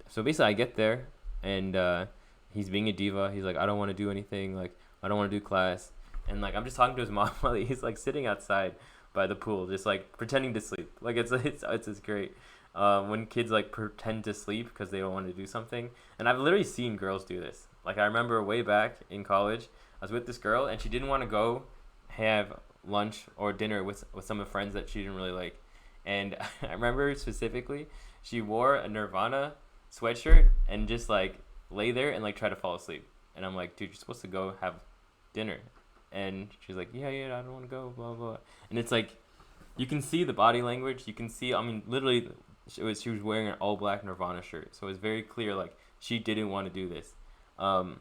so basically I get there, and he's being a diva. He's like, I don't want to do anything. I don't want to do class. And I'm just talking to his mom while he's sitting outside by the pool, just pretending to sleep. It's great. when kids like pretend to sleep because they don't want to do something. And I've literally seen girls do this. Like I remember way back in college, I was with this girl and she didn't want to go have lunch or dinner with some of the friends that she didn't really like. And I remember specifically, she wore a Nirvana sweatshirt and just like lay there and like try to fall asleep. And I'm like, dude, you're supposed to go have dinner. And she's like, yeah, I don't want to go, blah, blah. And it's like, you can see the body language. You can see, I mean, literally, she was wearing an all black Nirvana shirt. So it was very clear, like, she didn't want to do this. And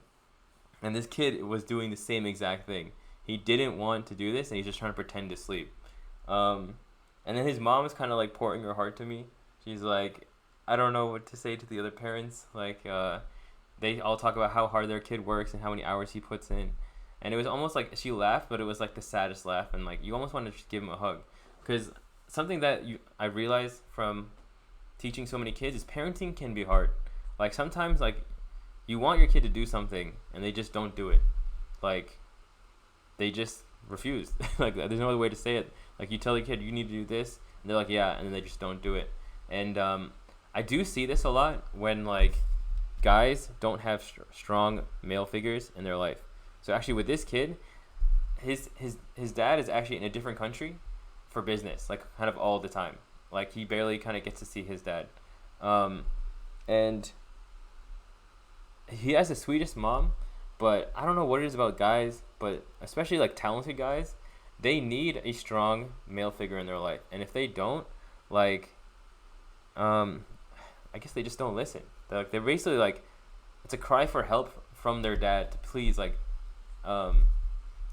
this kid was doing the same exact thing. He didn't want to do this, and he's just trying to pretend to sleep. And then his mom is kind of like pouring her heart to me. She's like, I don't know what to say to the other parents. Like, they all talk about how hard their kid works and how many hours he puts in. And it was almost like she laughed, but it was like the saddest laugh. And like, you almost want to just give him a hug. Because something that I realized from teaching so many kids is parenting can be hard. Like, sometimes, like, you want your kid to do something, and they just don't do it. Like, they just refuse. Like, there's no other way to say it. Like, you tell your kid, you need to do this, and they're like, yeah, and then they just don't do it. And I do see this a lot when, like, guys don't have strong male figures in their life. So actually with this kid, his dad is actually in a different country for business, like kind of all the time. Like he barely kind of gets to see his dad. And he has the sweetest mom, but I don't know what it is about guys, but especially like talented guys, they need a strong male figure in their life. And if they don't, like, I guess they just don't listen. They're basically like, it's a cry for help from their dad to please, like, I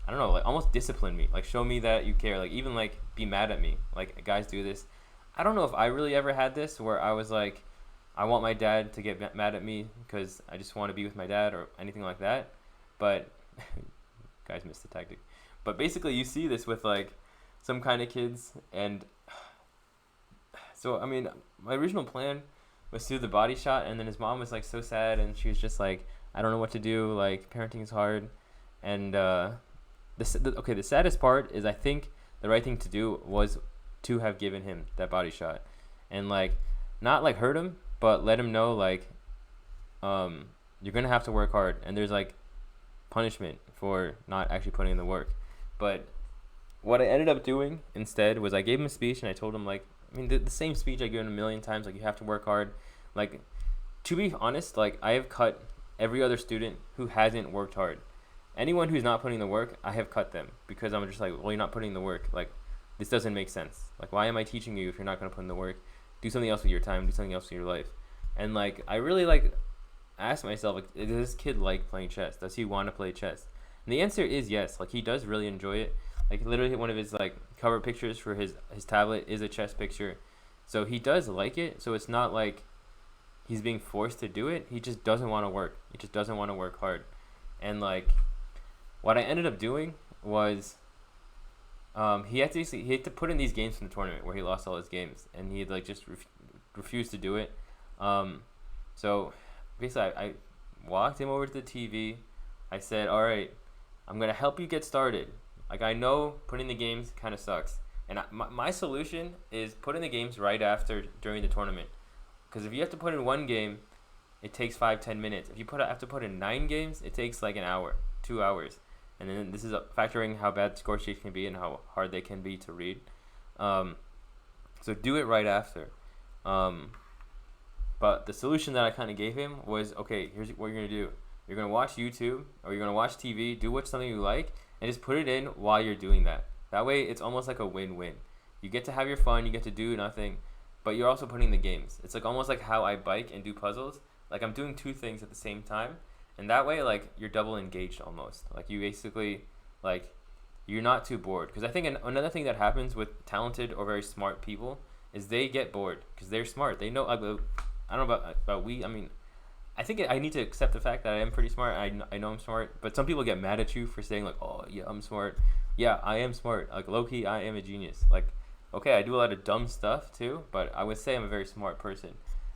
don't know, like almost discipline me, like show me that you care, like even like be mad at me. Like guys do this. I don't know if I really ever had this where I was like, I want my dad to get mad at me because I just want to be with my dad or anything like that. But guys missed the tactic. But basically you see this with like some kind of kids. And so, I mean, my original plan was to do the body shot, and then his mom was like so sad, and she was just like, I don't know what to do, like parenting is hard. And the saddest part is I think the right thing to do was to have given him that body shot, and like not like hurt him, but let him know like you're gonna have to work hard, and there's like punishment for not actually putting in the work. But what I ended up doing instead was I gave him a speech, and I told him, like, I mean, the same speech I given a million times, like, you have to work hard. Like, to be honest, like, I have cut every other student who hasn't worked hard. Anyone who's not putting the work, I have cut them, because I'm just like, well, you're not putting the work. Like, this doesn't make sense. Like, why am I teaching you if you're not going to put in the work? Do something else with your time. Do something else with your life. And, like, I really, like, asked myself, like, does this kid like playing chess? Does he want to play chess? And the answer is yes. Like, he does really enjoy it. Like, literally one of his, like, cover pictures for his tablet is a chess picture. So he does like it. So it's not like he's being forced to do it. He just doesn't want to work. He just doesn't want to work hard. And, like, what I ended up doing was he had to put in these games from the tournament where he lost all his games. And he had, like, just refused to do it. So basically I walked him over to the TV. I said, all right, I'm going to help you get started. Like, I know putting the games kind of sucks. And my solution is put in the games right after, during the tournament. Because if you have to put in one game, it takes 5-10 minutes. If you have to put in 9 games, it takes like an hour, 2 hours. And then this is factoring how bad score sheets can be and how hard they can be to read. So do it right after. But the solution that I kind of gave him was, okay, here's what you're going to do. You're going to watch YouTube or you're going to watch TV, do something you like, and just put it in while you're doing that. That way, it's almost like a win-win. You get to have your fun, you get to do nothing, but you're also putting the games. It's like almost like how I bike and do puzzles. Like, I'm doing 2 things at the same time, and that way, like, you're double engaged almost. Like, you basically, like, you're not too bored. Because I think another thing that happens with talented or very smart people is they get bored because they're smart. They know, I don't know about we. I mean, I think I need to accept the fact that I am pretty smart. I know I'm smart, but some people get mad at you for saying, like, oh, yeah, I'm smart. Yeah, I am smart. Like, low-key, I am a genius. Like, okay, I do a lot of dumb stuff, too, but I would say I'm a very smart person.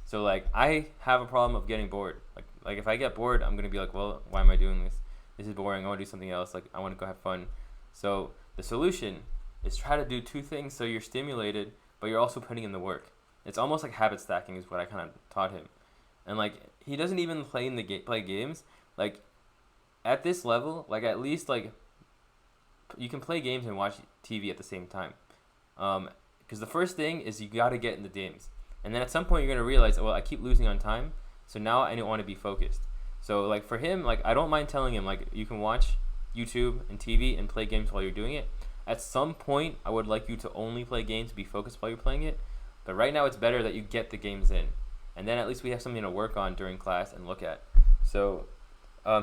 So, like, I have a problem of getting bored. Like if I get bored, I'm going to be like, well, why am I doing this? This is boring. I want to do something else. Like, I want to go have fun. So the solution is try to do 2 things so you're stimulated, but you're also putting in the work. It's almost like habit stacking is what I kind of taught him. And like he doesn't even play games. Like at this level, like at least like you can play games and watch TV at the same time. Because the first thing is you got to get in the games. And then at some point you're going to realize, well, I keep losing on time. So now I don't want to be focused. So like for him, like I don't mind telling him like you can watch YouTube and TV and play games while you're doing it. At some point, I would like you to only play games, be focused while you're playing it. But right now it's better that you get the games in. And then at least we have something to work on during class and look at. So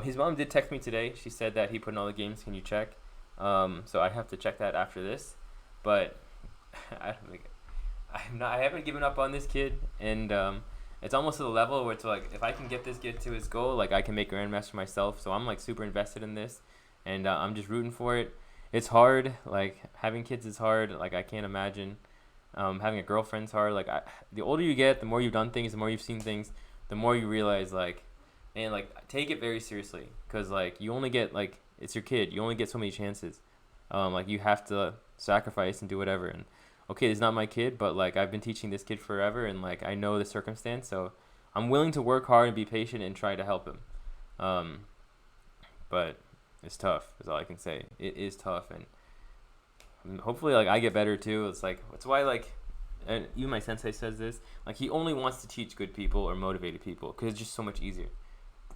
his mom did text me today. She said that he put in all the games. Can you check? So I have to check that after this. But I haven't given up on this kid. And it's almost to the level where it's like, if I can get this kid to his goal, like I can make Grandmaster myself. So I'm like super invested in this. And I'm just rooting for it. It's hard. Like having kids is hard. Like I can't imagine. Having a girlfriend's hard. Like the older you get, the more you've done things, the more you've seen things, the more you realize like, man, like take it very seriously. Cause like you only get like, it's your kid. You only get so many chances. Like you have to sacrifice and do whatever. And okay, it's not my kid, but like I've been teaching this kid forever, and like I know the circumstance, so I'm willing to work hard and be patient and try to help him. But it's tough, is all I can say. It is tough, and hopefully like I get better too. It's like, it's why like, and even my sensei says this, like he only wants to teach good people or motivated people because it's just so much easier.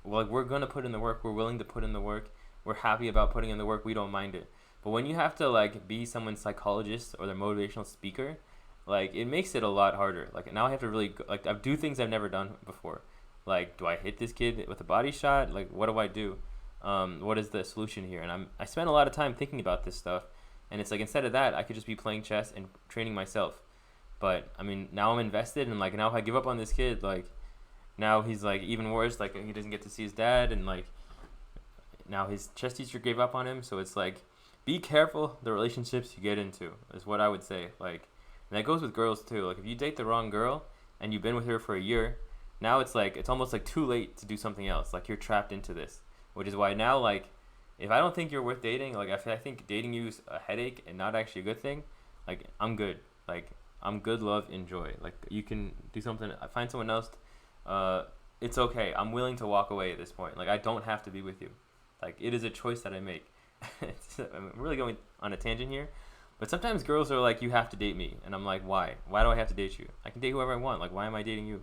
Like we're gonna put in the work, we're willing to put in the work, we're happy about putting in the work, we don't mind it. But when you have to like be someone's psychologist or their motivational speaker, like it makes it a lot harder. Like now I have to really like I do things I've never done before. Like, do I hit this kid with a body shot? Like, what do I do? What is the solution here? And I spent a lot of time thinking about this stuff, and it's like instead of that, I could just be playing chess and training myself. But I mean, now I'm invested, and like now if I give up on this kid, like now he's like even worse. Like he doesn't get to see his dad, and like now his chess teacher gave up on him. So it's like, be careful the relationships you get into is what I would say. Like, and that goes with girls too. Like if you date the wrong girl and you've been with her for a year, now it's like it's almost like too late to do something else. Like you're trapped into this. Which is why now, like, if I don't think you're worth dating, like, if I think dating you is a headache and not actually a good thing, like, I'm good. Like, I'm good, love, enjoy. Like, you can do something, find someone else. It's okay. I'm willing to walk away at this point. Like, I don't have to be with you. Like, it is a choice that I make. I'm really going on a tangent here. But sometimes girls are like, you have to date me. And I'm like, why? Why do I have to date you? I can date whoever I want. Like, why am I dating you?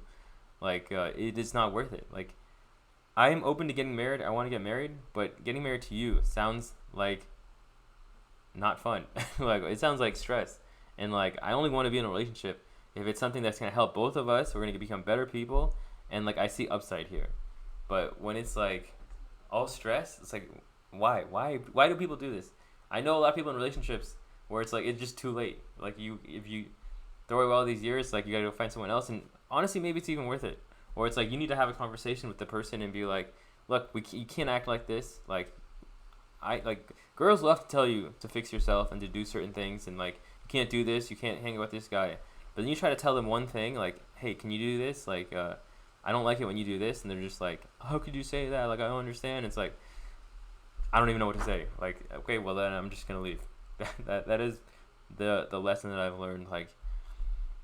Like, it is not worth it. Like, I am open to getting married. I want to get married, but getting married to you sounds like not fun. Like it sounds like stress. And like I only want to be in a relationship if it's something that's going to help both of us. We're going to become better people, and like I see upside here. But when it's like all stress, it's like why do people do this? I know a lot of people in relationships where it's like it's just too late. Like if you throw away all these years, like you got to go find someone else, and honestly maybe it's even worth it. Or it's like you need to have a conversation with the person and be like, look, you can't act like this. Like, girls love to tell you to fix yourself and to do certain things. And, like, you can't do this. You can't hang out with this guy. But then you try to tell them one thing, like, hey, can you do this? Like, I don't like it when you do this. And they're just like, how could you say that? Like, I don't understand. It's like, I don't even know what to say. Like, okay, well, then I'm just going to leave. That is the lesson that I've learned. Like,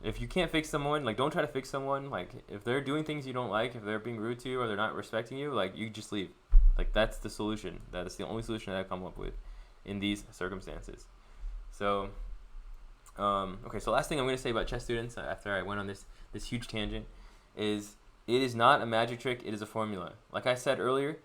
if you can't fix someone, like, don't try to fix someone. Like, if they're doing things you don't like, if they're being rude to you or they're not respecting you, like, you just leave. Like, that's the solution. That is the only solution that I've come up with in these circumstances. So, okay, so last thing I'm going to say about chess students after I went on this huge tangent is it is not a magic trick. It is a formula. Like I said earlier,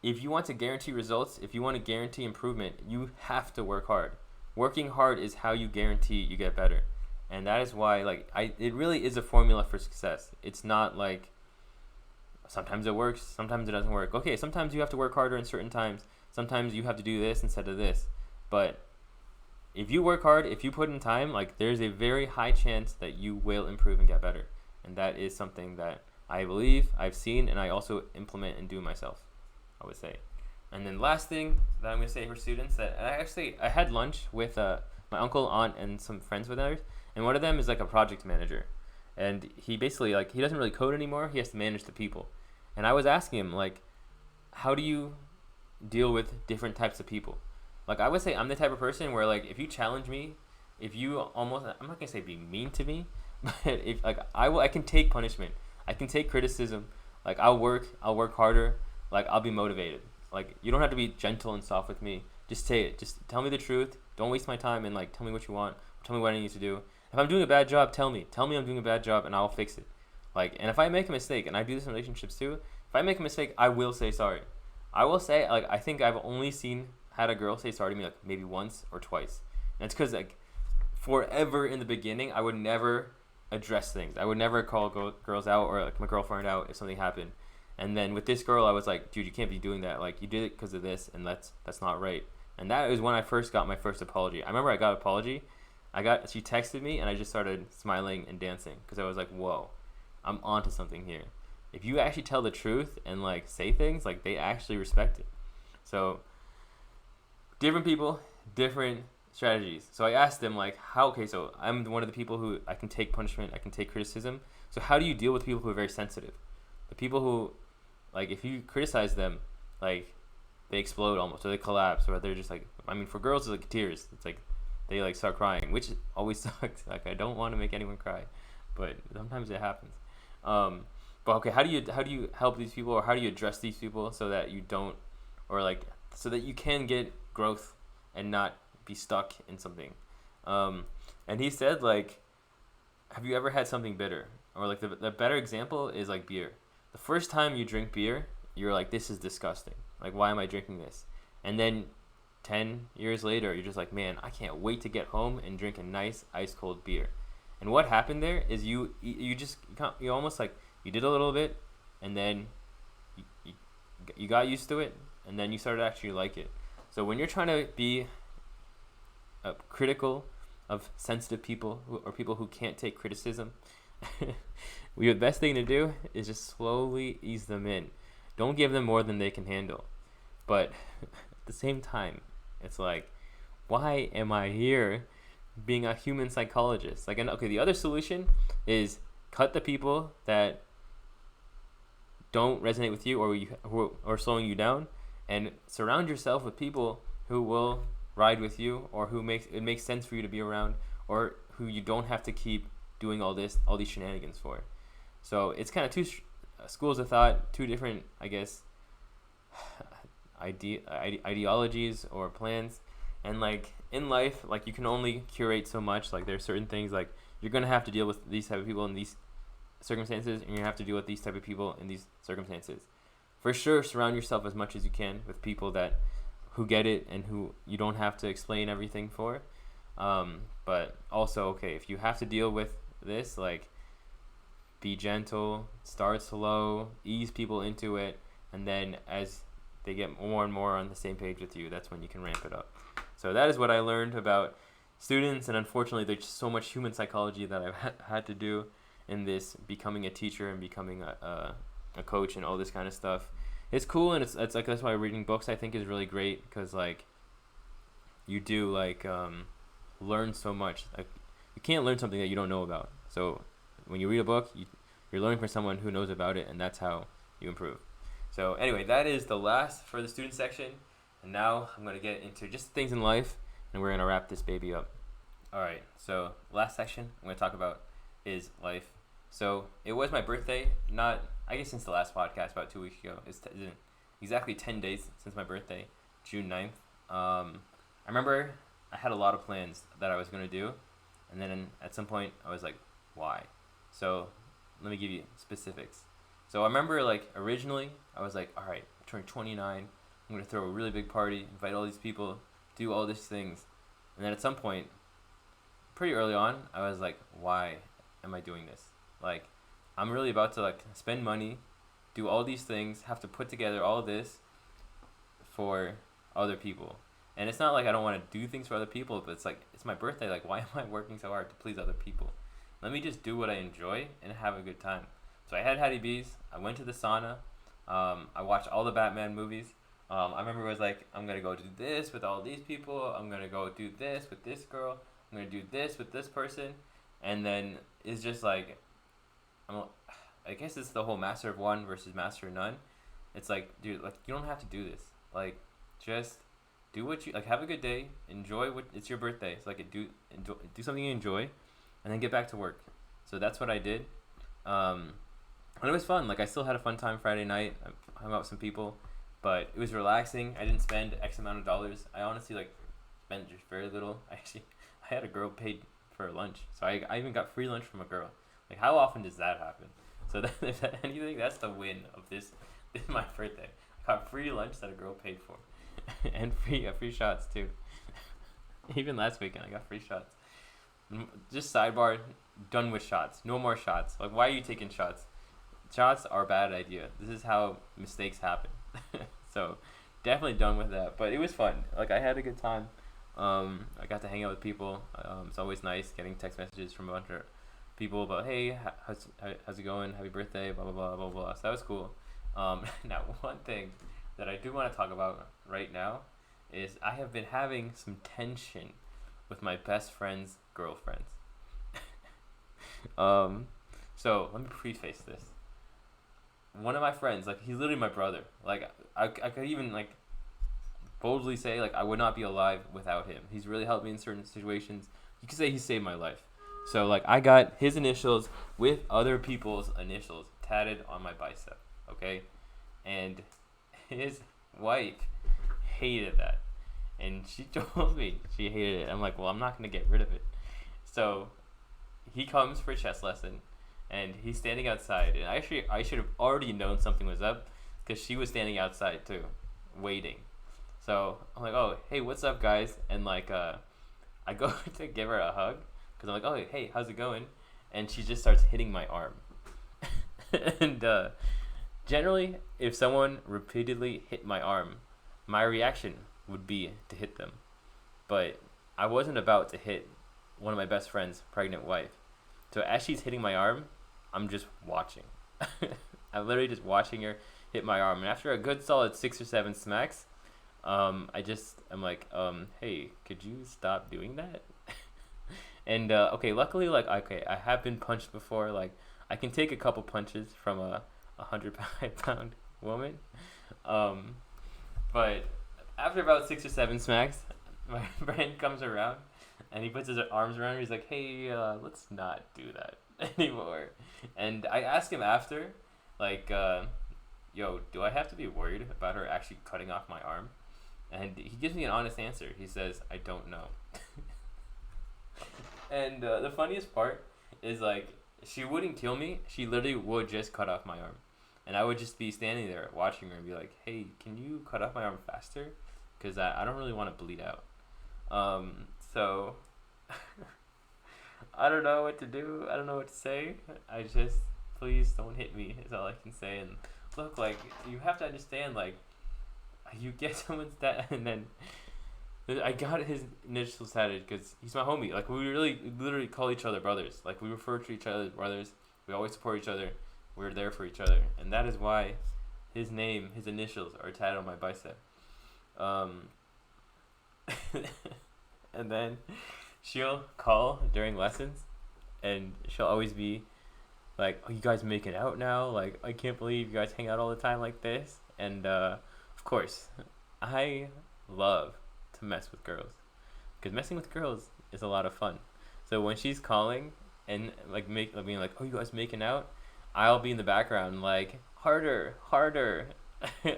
if you want to guarantee results, if you want to guarantee improvement, you have to work hard. Working hard is how you guarantee you get better. And that is why, like, it really is a formula for success. It's not like sometimes it works, sometimes it doesn't work. Okay, sometimes you have to work harder in certain times. Sometimes you have to do this instead of this. But if you work hard, if you put in time, like, there's a very high chance that you will improve and get better. And that is something that I believe, I've seen, and I also implement and do myself, I would say. And then last thing that I'm going to say for students, that I had lunch with my uncle, aunt, and some friends with others. And one of them is like a project manager. And he basically, like, he doesn't really code anymore. He has to manage the people. And I was asking him, like, how do you deal with different types of people? Like, I would say I'm the type of person where, like, if you challenge me, if you almost, I'm not going to say be mean to me, But if like I can take punishment. I can take criticism. Like I'll work harder. Like I'll be motivated. Like you don't have to be gentle and soft with me. Just say it. Just tell me the truth. Don't waste my time and like tell me what you want. Tell me what I need to do. If I'm doing a bad job, tell me. Tell me I'm doing a bad job and I'll fix it. Like, and if I make a mistake, and I do this in relationships too, if I make a mistake, I will say sorry. I will say, like, I think I've only had a girl say sorry to me like maybe once or twice. And it's because like forever in the beginning, I would never address things. I would never call girls out or like my girlfriend out if something happened. And then with this girl, I was like, dude, you can't be doing that. Like, you did it because of this, and that's not right. And that was when I first got my first apology. I remember I got an apology. She texted me, and I just started smiling and dancing because I was like, whoa, I'm onto something here. If you actually tell the truth and like say things, like they actually respect it. So different people, different strategies. So I asked them like, so I'm one of the people who I can take punishment, I can take criticism. So how do you deal with people who are very sensitive? The people who, like, if you criticize them, like they explode almost, or they collapse, or they're just like, I mean, for girls it's like tears. It's like they like start crying, which always sucks. Like I don't want to make anyone cry, but sometimes it happens. But okay, how do you help these people, or how do you address these people so that you don't, or like so that you can get growth and not be stuck in something? And he said like, have you ever had something bitter? Or like the better example is like beer. The first time you drink beer, you're like, this is disgusting. Like, why am I drinking this? And then 10 years later, you're just like, man, I can't wait to get home and drink a nice ice cold beer. And what happened there is you almost like, you did a little bit, and then you got used to it, and then you started to actually like it. So when you're trying to be critical of sensitive people or people who can't take criticism, the best thing to do is just slowly ease them in. Don't give them more than they can handle. But at the same time, it's like, why am I here being a human psychologist? Like, okay, the other solution is cut the people that don't resonate with you, or who are slowing you down, and surround yourself with people who will ride with you, or who it makes sense for you to be around, or who you don't have to keep doing all these shenanigans for. So it's kind of two schools of thought, two different, I guess, ideologies or plans. And like in life, like you can only curate so much. Like there's certain things like you're gonna have to deal with these type of people in these circumstances, and you're gonna have to deal with these type of people in these circumstances. For sure, surround yourself as much as you can with people who get it and who you don't have to explain everything for. But also, okay, if you have to deal with this, like, be gentle, start slow, ease people into it, and then as they get more and more on the same page with you, that's when you can ramp it up. So that is what I learned about students, and unfortunately there's just so much human psychology that I've had to do in this becoming a teacher and becoming a coach and all this kind of stuff. It's cool, and it's like that's why reading books I think is really great, because like you do like learn so much. Like you can't learn something that you don't know about. So when you read a book, you're learning from someone who knows about it, and that's how you improve. So anyway, that is the last for the student section, and now I'm going to get into just things in life, and we're going to wrap this baby up. Alright, so last section I'm going to talk about is life. So it was my birthday, I guess since the last podcast about 2 weeks ago. It's exactly 10 days since my birthday, June 9th. I remember I had a lot of plans that I was going to do, and then at some point I was like, why? So let me give you specifics. So I remember like originally I was like, all right, I'm turning 29, I'm going to throw a really big party, invite all these people, do all these things. And then at some point, pretty early on, I was like, why am I doing this? Like, I'm really about to like spend money, do all these things, have to put together all this for other people. And it's not like I don't want to do things for other people, but it's like, it's my birthday. Like, why am I working so hard to please other people? Let me just do what I enjoy and have a good time. So I had Hattie B's. I went to the sauna. I watched all the Batman movies. I remember it was like, I'm going to go do this with all these people. I'm going to go do this with this girl. I'm going to do this with this person. And then it's just like, I guess it's the whole master of one versus master of none. It's like, dude, like you don't have to do this. Like, just do what you like. Have a good day. Enjoy it's your birthday. So like, do something you enjoy, and then get back to work. So that's what I did. And it was fun. Like, I still had a fun time Friday night. I hung out with some people, but it was relaxing. I didn't spend X amount of dollars. I honestly like spent just very little. I had a girl paid for lunch, so I even got free lunch from a girl. Like, how often does that happen? So that, if that anything, that's the win of this. This is my birthday. I got free lunch that a girl paid for, and free shots too. Even last weekend, I got free shots. Just sidebar, done with shots. No more shots. Like, why are you taking shots? Shots are a bad idea. This is how mistakes happen. So, definitely done with that. But it was fun. Like, I had a good time. I got to hang out with people. It's always nice getting text messages from a bunch of people about, hey, how's it going? Happy birthday, blah, blah, blah, blah, blah. So that was cool. Now, one thing that I do want to talk about right now is I have been having some tension with my best friend's girlfriends. So let me preface this. One of my friends, like, he's literally my brother. Like, I could even, like, boldly say, like, I would not be alive without him. He's really helped me in certain situations. You could say he saved my life. So, like, I got his initials with other people's initials tatted on my bicep, okay? And his wife hated that. And she told me she hated it. I'm like, well, I'm not going to get rid of it. So he comes for a chess lesson, and he's standing outside. And I should have already known something was up because she was standing outside too, waiting. So I'm like, oh, hey, what's up, guys? And, like, I go to give her a hug because I'm like, oh, hey, how's it going? And she just starts hitting my arm. And generally, if someone repeatedly hit my arm, my reaction would be to hit them. But I wasn't about to hit one of my best friend's pregnant wife. So as she's hitting my arm, I'm just watching. I'm literally just watching her hit my arm. And after a good solid 6 or 7 smacks, I'm like, hey, could you stop doing that? And okay, luckily, like, okay, I have been punched before. Like, I can take a couple punches from a 105-pound woman. But after about 6 or 7 smacks, my friend comes around and he puts his arms around her. He's like, hey, let's not do that anymore. And I asked him after, like, yo, do I have to be worried about her actually cutting off my arm? And he gives me an honest answer. He says, I don't know. And the funniest part is, like, she wouldn't kill me. She literally would just cut off my arm. And I would just be standing there watching her and be like, hey, can you cut off my arm faster? Because I don't really want to bleed out. So I don't know what to do. I don't know what to say. I just, please don't hit me is all I can say. And look, like, you have to understand, like, you get someone's dad, and then I got his initials tatted because he's my homie. Like, we literally call each other brothers. Like, we refer to each other as brothers. We always support each other. We're there for each other. And that is why his name, his initials are tatted on my bicep. And then she'll call during lessons, and she'll always be like, oh, you guys making out now? Like, I can't believe you guys hang out all the time like this. And of course, I love to mess with girls because messing with girls is a lot of fun. So when she's calling and, like, being like, oh, you guys making out, I'll be in the background like, harder,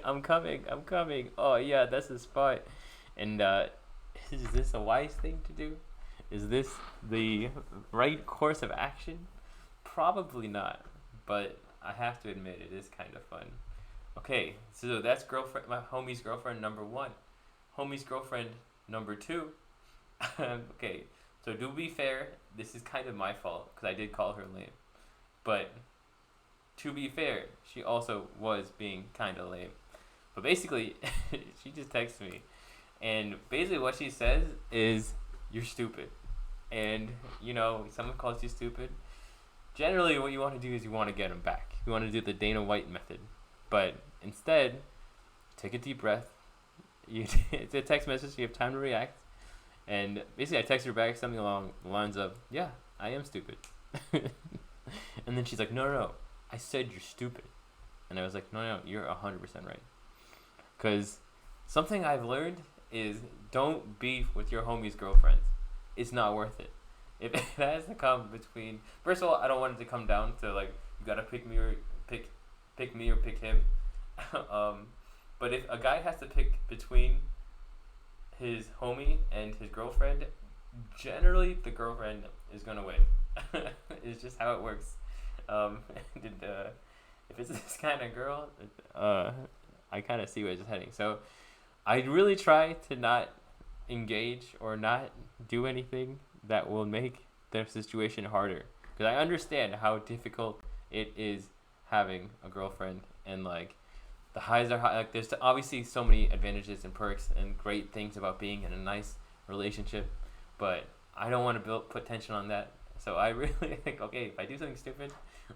I'm coming, oh yeah, that's the spot. And is this a wise thing to do? Is this the right course of action? Probably not, but I have to admit it is kind of fun. Okay, so that's my homie's girlfriend number 1. Homie's girlfriend number 2. Okay, so to be fair, this is kind of my fault because I did call her lame. But to be fair, she also was being kind of lame. But basically, she just texts me. And basically what she says is, you're stupid. And, you know, someone calls you stupid. Generally, what you want to do is you want to get them back. You want to do the Dana White method. But instead, take a deep breath. It's a text message, so you have time to react. And basically, I text her back something along the lines of, yeah, I am stupid. And then she's like, no, I said you're stupid. And I was like, no, you're 100% right. Because something I've learned is don't beef with your homie's girlfriends. It's not worth it. if it has to come between, first of all, I don't want it to come down to like you gotta pick me or pick him. But if a guy has to pick between his homie and his girlfriend, generally the girlfriend is gonna win. It's just how it works. And, if it's this kind of girl, I kind of see where it's heading. So I really try to not engage or not do anything that will make their situation harder, because I understand how difficult it is having a girlfriend, and like the highs are high. Like there's obviously so many advantages and perks and great things about being in a nice relationship, but I don't want to put tension on that. So I really think, okay, if I do something stupid,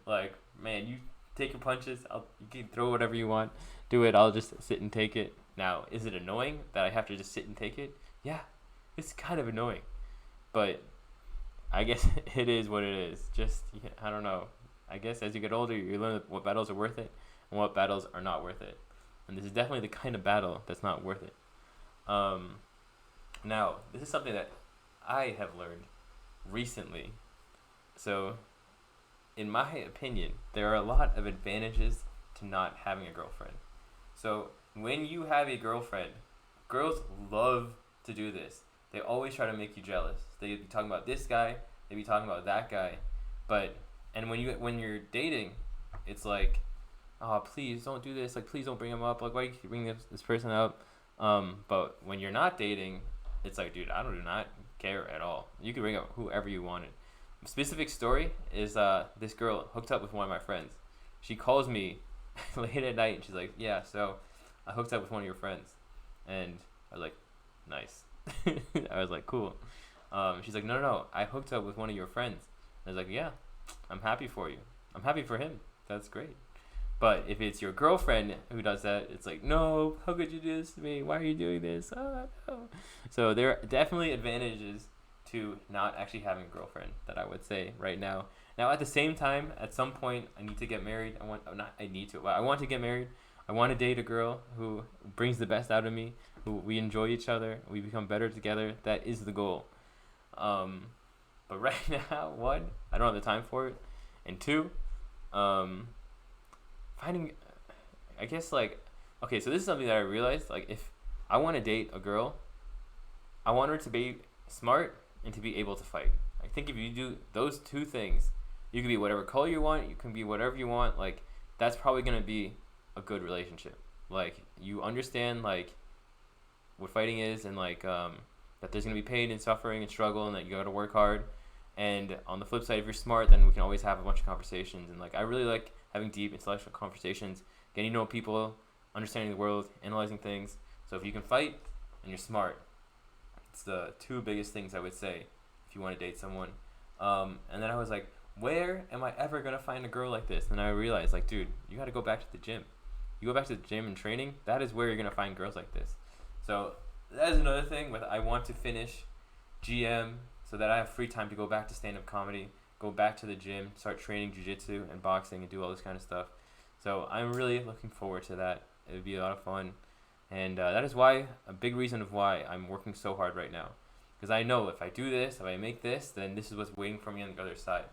like, man, you take your punches. You can throw whatever you want, do it. I'll just sit and take it. Now, is it annoying that I have to just sit and take it? Yeah, it's kind of annoying, but I guess it is what it is. Just, I don't know. I guess as you get older, you learn what battles are worth it and what battles are not worth it. And this is definitely the kind of battle that's not worth it. Now, this is something that I have learned recently. So, in my opinion, there are a lot of advantages to not having a girlfriend. So, when you have a girlfriend, girls love to do this. They always try to make you jealous. They be talking about this guy, they be talking about that guy. And when you're dating, it's like, oh, please don't do this. Like, please don't bring him up. Like, why you keep bringing this person up? But when you're not dating, it's like, dude, I do not care at all. You can bring up whoever you wanted. A specific story is this girl hooked up with one of my friends. She calls me late at night and she's like, yeah, so I hooked up with one of your friends. And I was like, nice. I was like, cool. She's like, no, I hooked up with one of your friends. I was like, yeah, I'm happy for you. I'm happy for him. That's great. But if it's your girlfriend who does that, it's like, no, how could you do this to me? Why are you doing this? Oh, no. So there are definitely advantages to not actually having a girlfriend that I would say right now. Now, at the same time, at some point, I need to get married. I want to get married. I want to date a girl who brings the best out of me, who we enjoy each other, we become better together. That is the goal. But right now, one, I don't have the time for it. And two, finding, I guess, like, okay, so this is something that I realized, like, if I want to date a girl, I want her to be smart and to be able to fight. I think if you do those two things, you can be whatever color you want, you can be whatever you want, like, that's probably going to be a good relationship. Like, you understand, like, what fighting is, and, like, that there's going to be pain and suffering and struggle, and that you got to work hard. And on the flip side, if you're smart, then we can always have a bunch of conversations. And, like, I really like having deep intellectual conversations, getting to know people, understanding the world, analyzing things. So if you can fight and you're smart, it's the two biggest things I would say if you want to date someone. And then I was like, where am I ever going to find a girl like this? And I realized, like, dude, you got to go back to the gym. You go back to the gym and training, that is where you're going to find girls like this. So that is another thing with I want to finish GM so that I have free time to go back to stand-up comedy, go back to the gym, start training jiu-jitsu and boxing and do all this kind of stuff. So I'm really looking forward to that. It would be a lot of fun. And that is why, a big reason of why I'm working so hard right now. Because I know if I do this, if I make this, then this is what's waiting for me on the other side.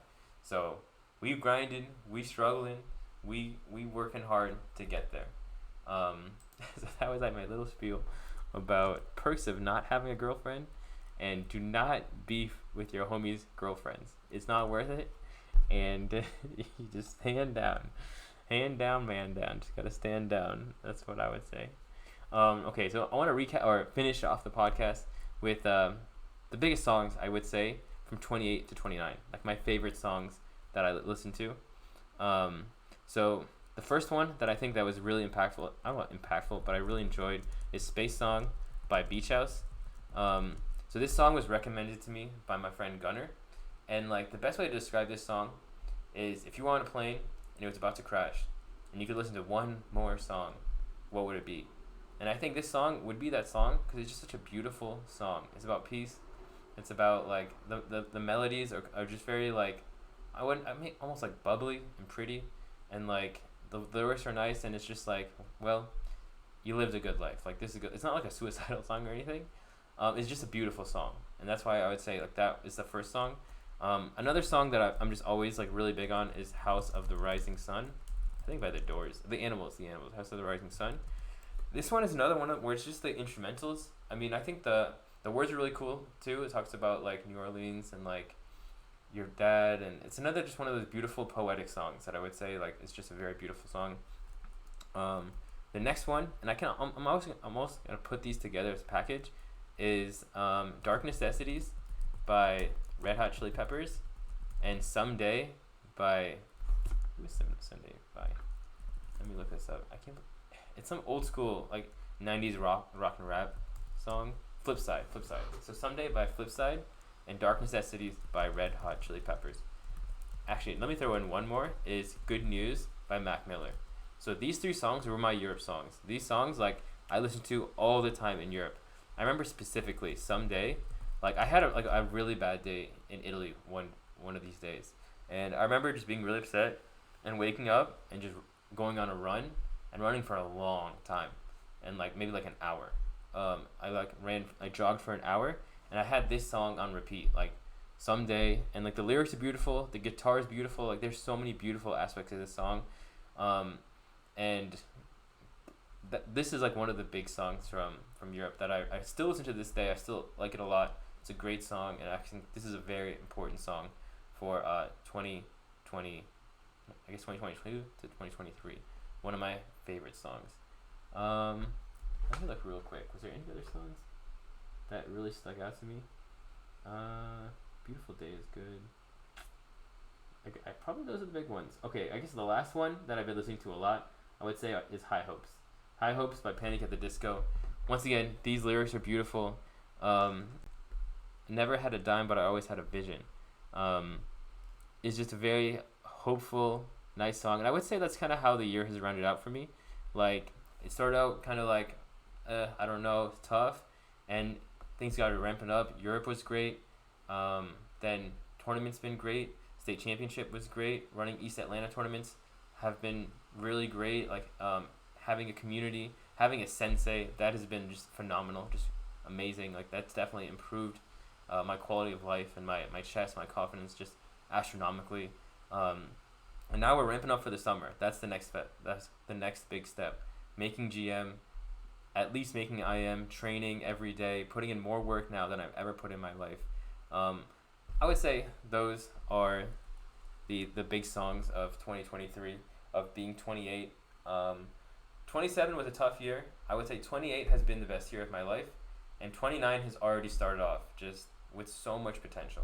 So we grinding, we struggling, we working hard to get there. So that was like my little spiel about perks of not having a girlfriend. And do not beef with your homies' girlfriends. It's not worth it. And you just stand down. Hand down, man down. Just gotta stand down. That's what I would say. Okay, so I want to recap or finish off the podcast with the biggest songs, I would say, from 28 to 29. Like my favorite songs that I listen to. So the first one that I think that was really impactful, I don't know impactful, but I really enjoyed is Space Song by Beach House. So this song was recommended to me by my friend Gunnar. And like the best way to describe this song is if you were on a plane and it was about to crash and you could listen to one more song, what would it be? And I think this song would be that song because it's just such a beautiful song. It's about peace. It's about like the melodies are just very like almost like bubbly and pretty, and like the lyrics are nice, and it's just like, well, you lived a good life. Like this is good. It's not like a suicidal song or anything. It's just a beautiful song, and that's why I would say like that is the first song. Another song that I'm just always like really big on is House of the Rising Sun. I think by the Doors. The Animals. House of the Rising Sun. This one is another one where it's just the instrumentals. I mean, I think the words are really cool too. It talks about like New Orleans and like your dad, and it's another just one of those beautiful poetic songs that I would say like it's just a very beautiful song. The next one, and I'm also gonna put these together as a package, is Dark Necessities by Red Hot Chili Peppers, and Someday by Someday by. Let me look this up. I can't. It's some old school like '90s rock and rap song. Flipside. So Someday by Flipside, and Dark Necessities by Red Hot Chili Peppers. Actually, let me throw in one more. Is Good News by Mac Miller. So these three songs were my Europe songs. These songs like I listened to all the time in Europe. I remember specifically Someday. Like I had a really bad day in Italy one of these days, and I remember just being really upset and waking up and just going on a run and running for a long time, and like maybe like an hour. I jogged for an hour, and I had this song on repeat, like Someday, and like the lyrics are beautiful, the guitar is beautiful, like there's so many beautiful aspects of this song, and this is like one of the big songs from Europe that I still listen to this day. I still like it a lot. It's a great song, and I think this is a very important song for 2022 to 2023. One of my favorite songs. Let me look real quick. Was there any other songs that really stuck out to me? Beautiful Day is good. I probably those are the big ones. Okay, I guess the last one that I've been listening to a lot, I would say, is High Hopes. High Hopes by Panic at the Disco. Once again, these lyrics are beautiful. Never had a dime, but I always had a vision. It's just a very hopeful, nice song. And I would say that's kind of how the year has rounded out for me. Like, it started out kind of like, I don't know, tough. And things got ramping up. Europe was great. Then tournaments been great. State championship was great. Running East Atlanta tournaments have been really great. Like, having a community, having a sensei, that has been just phenomenal, just amazing. Like, that's definitely improved my quality of life and my chess, my confidence just astronomically. And now we're ramping up for the summer. That's the next step. That's the next big step. Making GM, at least making IM, training every day, putting in more work now than I've ever put in my life. I would say those are the big songs of 2023, of being 28. 27 was a tough year. I would say 28 has been the best year of my life, and 29 has already started off just with so much potential.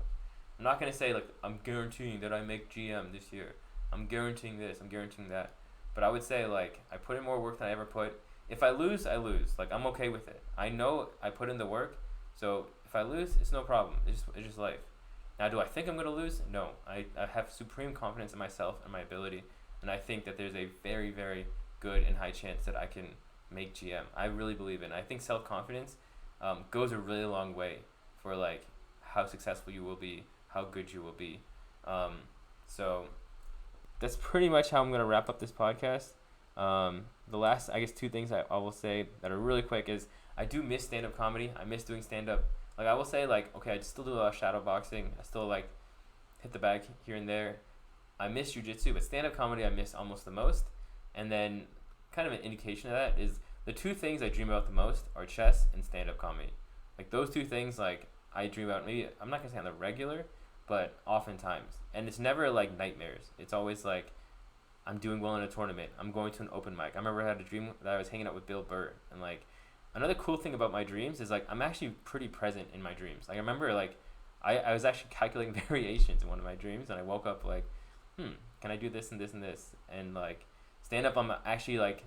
I'm not going to say, like, I'm guaranteeing that I make GM this year. I'm guaranteeing this, I'm guaranteeing that. But I would say, like, I put in more work than I ever put. If I lose, I lose. Like, I'm okay with it. I know I put in the work, so if I lose, it's no problem. It's just life. Now, do I think I'm going to lose? No. I have supreme confidence in myself and my ability, and I think that there's a very, very good and high chance that I can make GM. I really believe in it. I think self-confidence goes a really long way for, like, how successful you will be, how good you will be. So that's pretty much how I'm going to wrap up this podcast. The last, I guess, two things I will say that are really quick is I do miss stand-up comedy. I miss doing stand-up. Like, I will say, like, okay, I still do a lot of shadow boxing. I still, like, hit the bag here and there. I miss jiu-jitsu, but stand-up comedy I miss almost the most. And then kind of an indication of that is the two things I dream about the most are chess and stand-up comedy. Like, those two things, like, I dream about, maybe, I'm not going to say on the regular, but oftentimes. And it's never, like, nightmares. It's always, like, I'm doing well in a tournament. I'm going to an open mic. I remember I had a dream that I was hanging out with Bill Burr. And, like, another cool thing about my dreams is, like, I'm actually pretty present in my dreams. Like, I remember, like, I was actually calculating variations in one of my dreams, and I woke up, like, can I do this and this and this? And, like, stand up, I'm actually, like,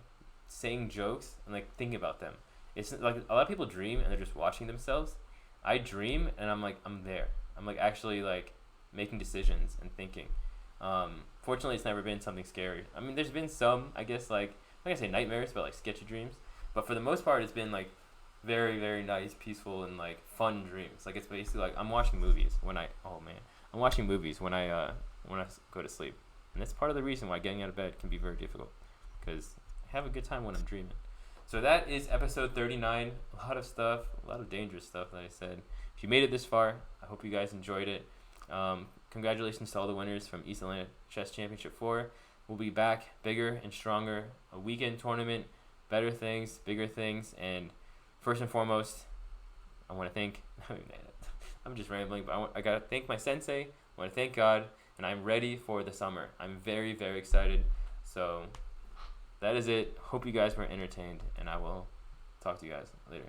saying jokes and, like, thinking about them. It's, like, a lot of people dream and they're just watching themselves. I dream and I'm, like, I'm there. I'm, like, actually, like, making decisions and thinking. Fortunately, it's never been something scary. I mean, there's been some, I guess, like I say nightmares, but, like, sketchy dreams. But for the most part, it's been, like, very, very nice, peaceful, and, like, fun dreams. Like, it's basically, like, I'm watching movies when I go to sleep. And that's part of the reason why getting out of bed can be very difficult, because I have a good time when I'm dreaming. So that is episode 39. A lot of stuff, a lot of dangerous stuff that I said. If you made it this far, I hope you guys enjoyed it. congratulations to all the winners from East Atlanta Chess Championship 4. We'll be back bigger and stronger. A weekend tournament, better things, bigger things, and first and foremost, I want to thank. I'm just rambling, but I gotta thank my sensei. I want to thank God, and I'm ready for the summer. I'm very, very excited. So that is it. Hope you guys were entertained, and I will talk to you guys later.